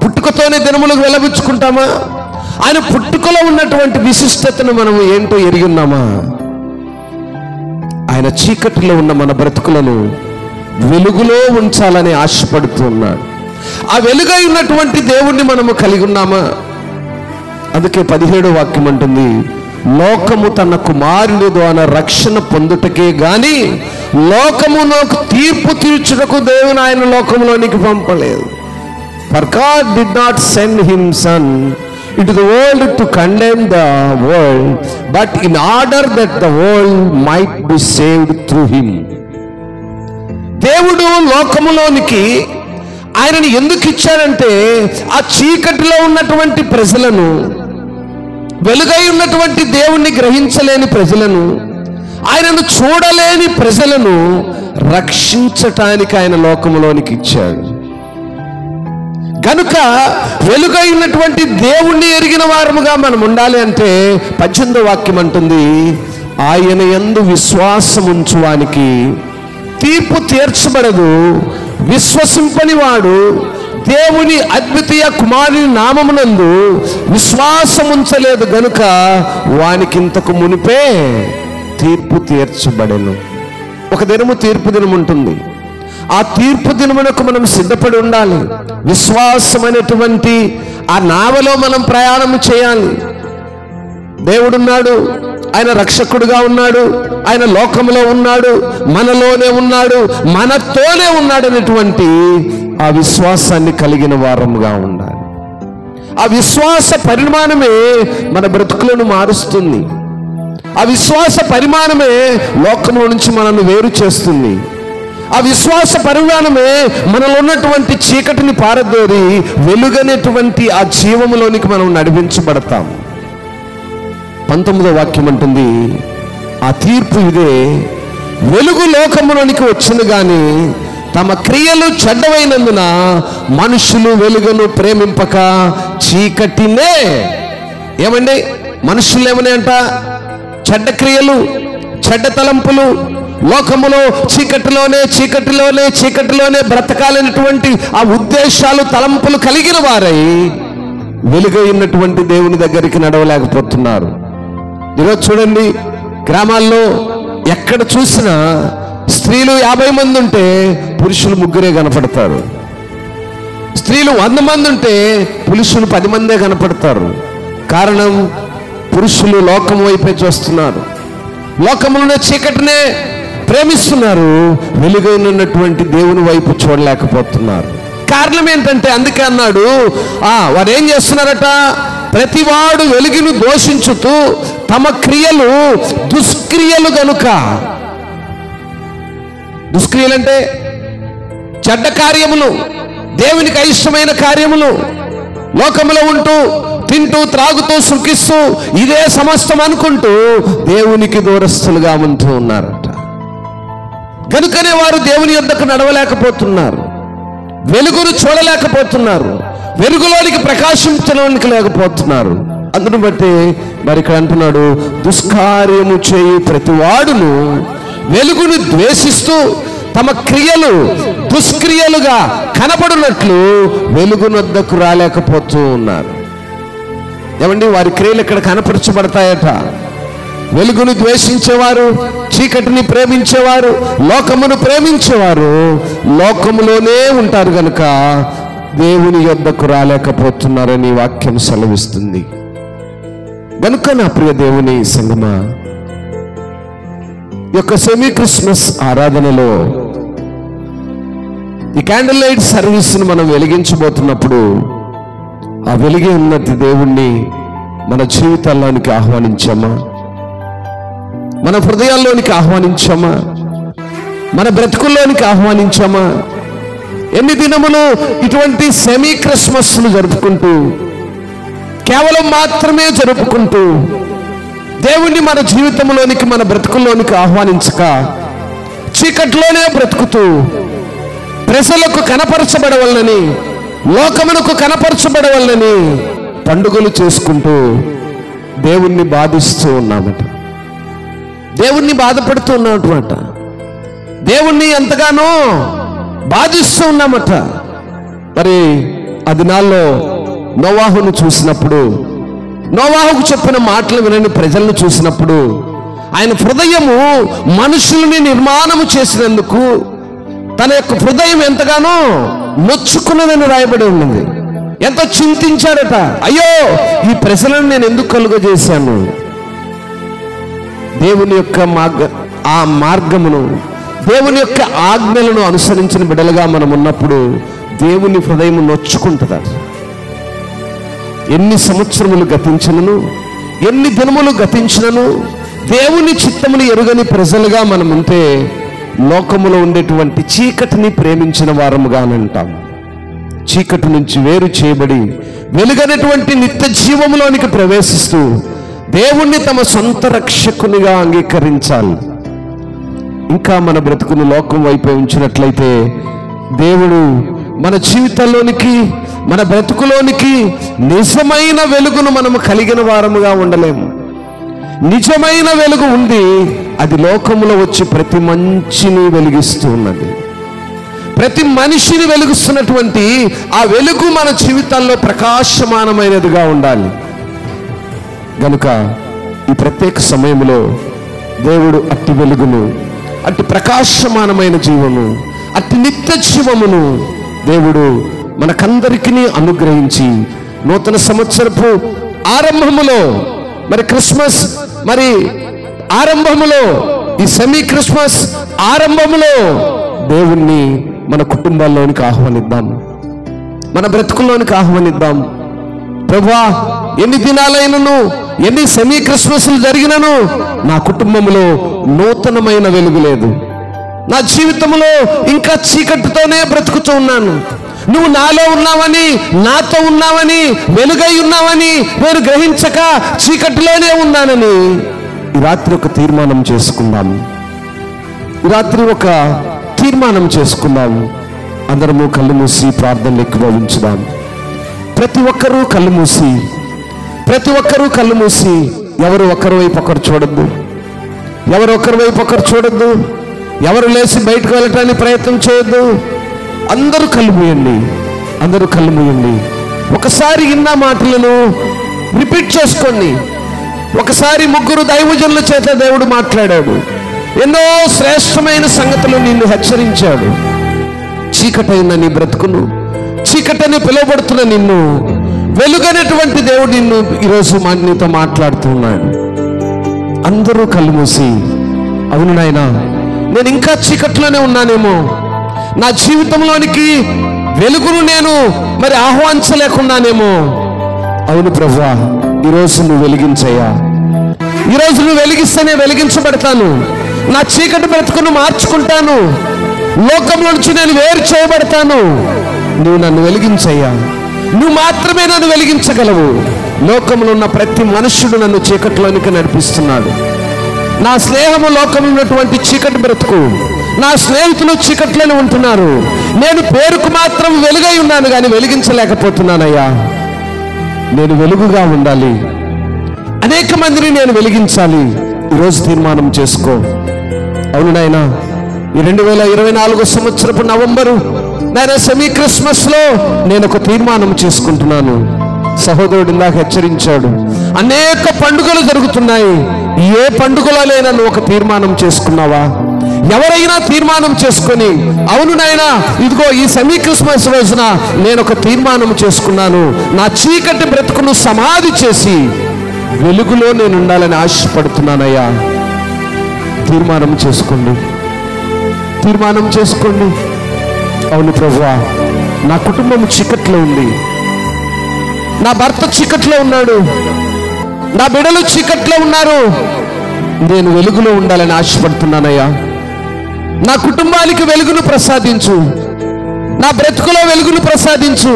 పుట్టుకతోనే దినములకు వెలబుచ్చుకుంటామా? ఆయన పుట్టుకలో ఉన్నటువంటి విశిష్టతను మనం ఏంటో ఎరిగి ఉన్నామా? ఆయన చీకటిలో ఉన్న మన బ్రతుకులను వెలుగులో ఉంచాలని ఆశపడుతూ ఉన్నాడు. ఆ వెలుగై ఉన్నటువంటి దేవుణ్ణి మనము కలిగి ఉన్నామా? అందుకే 17వ వాక్యం అంటుంది, లోకము తన కుమారుని ద్వారా రక్షణ పొందుటకే గాని లోకమునకు తీర్పు తీర్చుటకు దేవుని ఆయన లోకంలోనికి పంపలేదు. For God did not send him son into the world to condemn the world, but in order that the world might be saved through him. దేవుడు లోకములోనికి ఆయనను ఎందుకు ఇచ్చాడంటే, ఆ చీకటిలో ఉన్నటువంటి ప్రజలను, వెలుగై ఉన్నటువంటి దేవుణ్ణి గ్రహించలేని ప్రజలను, ఆయనను చూడలేని ప్రజలను రక్షించటానికి ఆయన లోకములోనికి ఇచ్చాడు. కనుక వెలుగై ఉన్నటువంటి దేవుణ్ణి ఎరిగిన వారముగా మనం ఉండాలి అంటే 18వ వాక్యం అంటుంది, ఆయన యందు విశ్వాసముంచు వానికి తీర్పు తీర్చబడదు. విశ్వసింపని వాడు దేవుని అద్వితీయ కుమారుని నామమునందు విశ్వాసముంచలేదు గనుక వానికి ఇంతకు మునిపే తీర్పు తీర్చబడెను. ఒక దినము తీర్పు దినం ఉంటుంది. ఆ తీర్పు దినమునకు మనం సిద్ధపడి ఉండాలి. విశ్వాసమైనటువంటి ఆ నావలో మనం ప్రయాణం చేయాలి. దేవుడున్నాడు, ఆయన రక్షకుడుగా ఉన్నాడు, ఆయన లోకంలో ఉన్నాడు, మనలోనే ఉన్నాడు, మనతోనే ఉన్నాడు అనేటువంటి ఆ విశ్వాసాన్ని కలిగిన వారముగా ఉండాలి. ఆ విశ్వాస పరిమాణమే మన బ్రతుకులను మారుస్తుంది. ఆ విశ్వాస పరిమాణమే లోకంలో నుంచి మనల్ని వేరు చేస్తుంది. ఆ విశ్వాస పరిమాణమే మనలో ఉన్నటువంటి చీకటిని పారదోరి వెలుగనేటువంటి ఆ జీవములోనికి మనం నడిపించబడతాం. 19వ వాక్యం అంటుంది, ఆ తీర్పు ఇదే, వెలుగు లోకములోనికి వచ్చిన గాని తమ క్రియలు చెడ్డవైనందున మనుషులు వెలుగును ప్రేమింపక చీకటినే. ఏమండి, మనుషులు ఏమని అంట? చెడ్డ క్రియలు, చెడ్డ తలంపులు, లోకములో చీకటిలోనే బ్రతకాలనేటువంటి ఆ ఉద్దేశాలు, తలంపులు కలిగిన వారై వెలుగైనటువంటి దేవుని దగ్గరికి నడవలేకపోతున్నారు. ఈరోజు చూడండి, గ్రామాల్లో ఎక్కడ చూసినా స్త్రీలు 50 మంది ఉంటే పురుషులు 3 కనపడతారు. స్త్రీలు 100 మంది ఉంటే పురుషులు 10 మందే కనపడతారు. కారణం, పురుషులు లోకం వైపే చూస్తున్నారు, లోకంలోనే చీకటినే ప్రేమిస్తున్నారు, వెలుగైనటువంటి దేవుని వైపు చూడలేకపోతున్నారు. కారణం ఏంటంటే, అందుకే అన్నాడు, వారు ఏం చేస్తున్నారట? ప్రతివాడు వెలుగును దోషించుతూ తమ క్రియలు దుష్క్రియలు గనుక. దుష్క్రియలంటే చెడ్డ కార్యములు, దేవునికి అయిష్టమైన కార్యములు, లోకములో ఉంటూ తింటూ త్రాగుతూ సుఖిస్తూ ఇదే సమస్తం అనుకుంటూ దేవునికి దూరస్తులుగా ఉంటూ ఉన్నారట. కనుకనే వారు దేవుని యొద్దకు నడవలేకపోతున్నారు, వెలుగును చూడలేకపోతున్నారు, వెలుగులోనికి ప్రకాశించడానికి లేకపోతున్నారు. అందును బట్టి మరి ఇక్కడ అంటున్నాడు, దుష్కార్యము చేయు ప్రతి వాడును వెలుగును ద్వేషిస్తూ తమ క్రియలు దుష్క్రియలుగా కనబడినట్లు వెలుగునొద్దకు రాలేకపోతూ ఉన్నారు. ఏమండి, వారి క్రియలు ఇక్కడ కనపరచబడతాయట. వెలుగును ద్వేషించేవారు, చీకటిని ప్రేమించేవారు, లోకమును ప్రేమించేవారు లోకములోనే ఉంటారు కనుక దేవుని యొద్దకు రాలేకపోతున్నారని వాక్యం సెలవిస్తుంది. కనుక నా ప్రియ దేవుని సంగమా, ఈ యొక్క సెమీ క్రిస్మస్ ఆరాధనలో ఈ క్యాండిల్ లైట్ సర్వీస్ను మనం వెలిగించబోతున్నప్పుడు ఆ వెలిగి ఉన్నది దేవుణ్ణి మన జీవితాల్లోనికి ఆహ్వానించామా? మన హృదయాల్లోనికి ఆహ్వానించామా? మన బ్రతుకుల్లోనికి ఆహ్వానించామా? ఎన్ని దినములు ఇటువంటి సెమీ క్రిస్మస్ను జరుపుకుంటూ, కేవలం మాత్రమే జరుపుకుంటూ దేవుణ్ణి మన జీవితంలోనికి, మన బ్రతుకుల్లోనికి ఆహ్వానించక చీకట్లోనే బ్రతుకుతూ ప్రజలకు కనపరచబడవలనని, లోకమునకు కనపరచబడవలనని పండుగలు చేసుకుంటూ దేవుణ్ణి బాధిస్తూ ఉన్నామట. దేవుణ్ణి బాధపడుతూ ఉన్నామట. దేవుణ్ణి ఎంతగానో బాధిస్తూ ఉన్నామట. మరి ఆ దినాల్లో నోవాహును చూసినప్పుడు, నోవాహుకు చెప్పిన మాటలు వినని ప్రజలను చూసినప్పుడు, ఆయన హృదయము మనుషుల్ని నిర్మాణము చేసినందుకు తన యొక్క హృదయం ఎంతగానో నొచ్చుకున్నదని రాయబడి ఉన్నది. ఎంతో చింతించాడట. అయ్యో, ఈ ప్రజలను నేను ఎందుకు కలుగజేశాను? దేవుని యొక్క ఆ మార్గమును, దేవుని యొక్క ఆజ్ఞలను అనుసరించిన బిడ్డలుగా మనం ఉన్నప్పుడు దేవుని హృదయం నొచ్చుకుంటుంది. ఎన్ని సంవత్సరములు గతించినను, ఎన్ని దినములు గతించినను దేవుని చిత్తమును ఎరుగని ప్రజలుగా మనం ఉంటే లోకములో ఉండేటువంటి చీకటిని ప్రేమించిన వారముగానంటాం. చీకటి నుంచి వేరు చేయబడి వెలుగనేటువంటి నిత్య జీవములోనికి ప్రవేశిస్తూ దేవుణ్ణి తమ సొంత రక్షకునిగా అంగీకరించాలి. ఇంకా మన బ్రతుకును లోకం వైపు ఉంచినట్లయితే దేవుడు మన జీవితంలోనికి, మన బ్రతుకులోనికి నిజమైన వెలుగును మనము కలిగిన వారముగా ఉండలేము. నిజమైన వెలుగు ఉంది, అది లోకములో వచ్చి ప్రతి మనిషిని వెలిగిస్తూ ఉన్నది. ప్రతి మనిషిని వెలుగుస్తున్నటువంటి ఆ వెలుగు మన జీవితాల్లో ప్రకాశమానమైనదిగా ఉండాలి. గనుక ఈ ప్రత్యేక సమయంలో దేవుడు అట్టి వెలుగును, అట్టి ప్రకాశమానమైన జీవము, అట్టి నిత్య జీవమును దేవుడు మనకందరికీ అనుగ్రహించి నూతన సంవత్సరపు ఆరంభములో, మరి క్రిస్మస్ మరి ఆరంభములో, ఈ సెమీ క్రిస్మస్ ఆరంభములో దేవుణ్ణి మన కుటుంబాల్లోనికి ఆహ్వానిద్దాం, మన బ్రతుకుల్లోనికి ఆహ్వానిద్దాం. ప్రభువా, ఎన్ని దినాలైనను, ఎన్ని సెమీ క్రిస్మస్లు జరిగినను నా కుటుంబంలో నూతనమైన వెలుగు లేదు. నా జీవితంలో ఇంకా చీకటితోనే బ్రతుకుతూ ఉన్నాను. నువ్వు నాలో ఉన్నావని, నాతో ఉన్నావని, వెలుగై ఉన్నావని నేను గ్రహించక చీకటిలోనే ఉన్నానని ఈ రాత్రి ఒక తీర్మానం చేసుకుందాం. ఈ రాత్రి ఒక తీర్మానం చేసుకుందాం. అందరము కళ్ళు మూసి ప్రార్థనలు ఎక్కువవించుదాం. ప్రతి ఒక్కరూ కళ్ళు మూసి, ప్రతి ఒక్కరూ కళ్ళు మూసి, ఎవరు ఒకరి వైపు ఒకరు చూడొద్దు, ఎవరు ఒకరి వైపు ఒకరు చూడొద్దు, ఎవరు లేచి బయటకు వెళ్ళటానికి ప్రయత్నం చేయొద్దు. అందరూ కళ్ళు మూయండి, అందరూ కళ్ళు మూయండి. ఒకసారి ఇన్న మాటలను రిపీట్ చేసుకోండి. ఒకసారి ముగ్గురు దైవజనుల చేత దేవుడు మాట్లాడాడు. ఎన్నో శ్రేష్టమైన సంగతులు నిన్ను హెచ్చరించాడు. చీకటైన నీ బ్రతుకును, చీకటని పిలువబడుతున్న నిన్ను వెలుగైనటువంటి దేవుడు నిన్ను ఈరోజు నీతో మాట్లాడుతున్నాడు. అందరూ కళ్ళు మూసి, అవును నాయనా, నేను ఇంకా చీకట్లోనే ఉన్నానేమో, నా జీవితంలోనికి వెలుగును నేను మరి ఆహ్వానించలేకున్నానేమో. అవును ప్రభువా, ఈరోజు నువ్వు వెలిగించయ్యా. ఈరోజు నువ్వు వెలిగిస్తేనే వెలిగించబడతాను. నా చీకటి బ్రతుకును మార్చుకుంటాను. లోకంలో నుంచి నేను వేరు చేయబడతాను. నువ్వు నన్ను వెలిగించయ్యా. నువ్వు మాత్రమే నన్ను వెలిగించగలవు. లోకంలో ఉన్న ప్రతి మనుష్యుడు నన్ను చీకటిలోనికి నడిపిస్తున్నాడు. నా స్నేహము లోకంలో ఉన్నటువంటి చీకటి బ్రతుకు, నా స్నేహితులు చీకట్లోనే ఉంటున్నారు. నేను పేరుకు మాత్రం వెలుగై ఉన్నాను కానీ వెలిగించలేకపోతున్నానయ్యా. నేను వెలుగుగా ఉండాలి, అనేక మందిని నేను వెలిగించాలి. ఈరోజు తీర్మానం చేసుకో. అవును నాయనా, ఈ 2024 సంవత్సరపు నవంబరు నాయన సెమీ క్రిస్మస్ లో నేను ఒక తీర్మానం చేసుకుంటున్నాను. సహోదరుడు ఇందాక హెచ్చరించాడు, అనేక పండుగలు జరుగుతున్నాయి. ఏ పండుగలో నన్ను ఒక తీర్మానం చేసుకున్నావా? ఎవరైనా తీర్మానం చేసుకొని, అవును నాయనా, ఇదిగో ఈ సెమీ క్రిస్మస్ రోజున నేను ఒక తీర్మానం చేసుకున్నాను, నా చీకటి బ్రతుకును సమాధి చేసి వెలుగులో నేను ఉండాలని ఆశపడుతున్నానయ్యా. తీర్మానం చేసుకోండి, తీర్మానం చేసుకోండి. అవును ప్రభువా, నా కుటుంబం చీకట్లో ఉంది, నా భర్త చీకట్లో ఉన్నాడు, నా బిడ్డలు చీకట్లో ఉన్నారు. నేను వెలుగులో ఉండాలని ఆశపడుతున్నానయ్యా. నా కుటుంబానికి వెలుగును ప్రసాదించు, నా బ్రతుకులో వెలుగును ప్రసాదించు.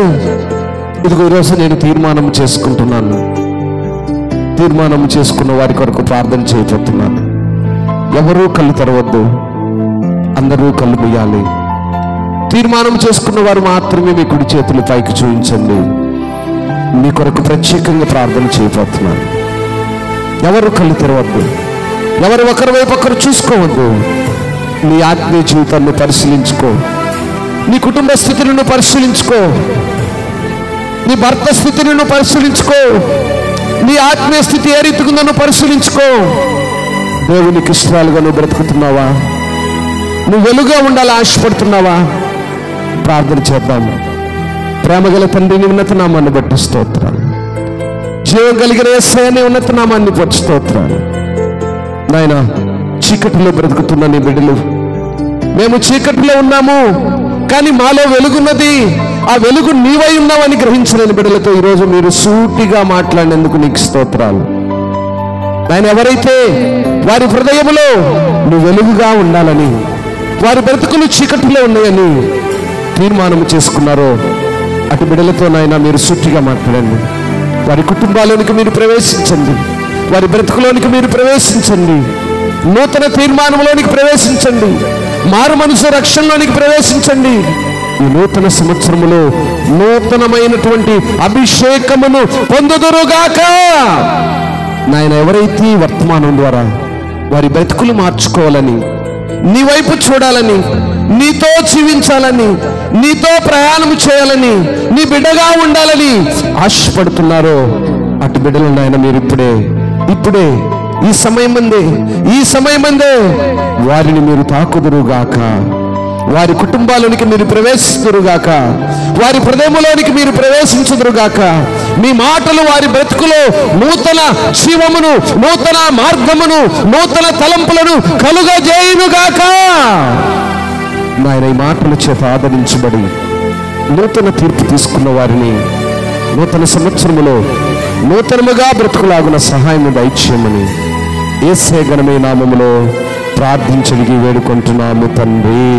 ఇదిగో ఈరోజు నేను తీర్మానం చేసుకుంటున్నాను. తీర్మానం చేసుకున్న వారి కొరకు ప్రార్థన చేయబోతున్నాను. ఎవరూ కళ్ళు తెరవద్దు, అందరూ కళ్ళు మూయాలి. తీర్మానం చేసుకున్న వారు మాత్రమే మీ కుడి చేతులు పైకి చూపించండి. మీ కొరకు ప్రత్యేకంగా ప్రార్థన చేయబోతున్నాను. ఎవరు కళ్ళు తెరవద్దు, ఎవరు ఒకరి వైపు ఒకరు చూసుకోవద్దు. నీ ఆత్మీయ జీవితాన్ని పరిశీలించుకో, నీ కుటుంబ స్థితిని పరిశీలించుకో, నీ భర్త స్థితిని పరిశీలించుకో, నీ ఆత్మీయ స్థితి ఏ రీతిగా ఉందో పరిశీలించుకో. దేవునికి ఇష్టాలుగా నువ్వు బ్రతుకుతున్నావా? నువ్వు వెలుగుగా ఉండాలి ఆశపడుతున్నావా? ప్రార్థన చేద్దాము. ప్రేమగల తండ్రిని ఉన్నత నామాన్ని బట్టి స్తోత్రాలు. జీవం కలిగిన యేసయ్యని ఉన్నత నామాన్ని బట్టి స్తోత్రాలు. నాయనా, చీకటిలో బ్రతుకుతున్న నీ బిడ్డలు, మేము చీకటిలో ఉన్నాము కానీ మాలో వెలుగున్నది, ఆ వెలుగు నీవై ఉన్నావని గ్రహించలేని బిడ్డలతో ఈరోజు మీరు సూటిగా మాట్లాడినందుకు నీకు స్తోత్రాలు. ఆయన ఎవరైతే వారి హృదయములో నువ్వు వెలుగుగా ఉండాలని, వారి బ్రతుకులు చీకటిలో ఉన్నాయని తీర్మానం చేసుకున్నారో అటు బిడ్డలతో నాయన మీరు సూటిగా మాట్లాడండి. వారి కుటుంబాలోనికి మీరు ప్రవేశించండి, వారి బ్రతుకులోనికి మీరు ప్రవేశించండి, నూతన తీర్మానంలోనికి ప్రవేశించండి, మారు మనసు రక్షణలోనికి ప్రవేశించండి. ఈ నూతన సంవత్సరములో నూతనమైనటువంటి అభిషేకమును పొందుదురుగాక. నాయన ఎవరైతే వర్తమానం ద్వారా వారి బ్రతుకులు మార్చుకోవాలని, నీ వైపు చూడాలని, నీతో జీవించాలని, నీతో ప్రయాణం చేయాలని, నీ బిడ్డగా ఉండాలని ఆశపడుతున్నారో అటు బిడ్డలు నాయన మీరు ఇప్పుడే ఈ సమయమందే వారిని మీరు తాకుదురుగాక, వారి కుటుంబాలోనికి మీరు ప్రవేశిస్తురుగాక, వారి హృదయంలోనికి మీరు ప్రవేశించుదురుగాక. మీ మాటలు వారి బ్రతుకులో నూతన జీవమును, నూతన మార్గమును, నూతన తలంపులను కలుగజేయునుగాక. నాయన, ఈ మాటల చేత ఆదరించబడి నూతన తీర్పు తీసుకున్న వారిని నూతన సంవత్సరములో నూతనముగా బ్రతుకులాగున సహాయము దయచేయమని యేసయ్య ఘనమైన నామములో ప్రార్థించడిగి వేడుకుంటున్నాము తండ్రి.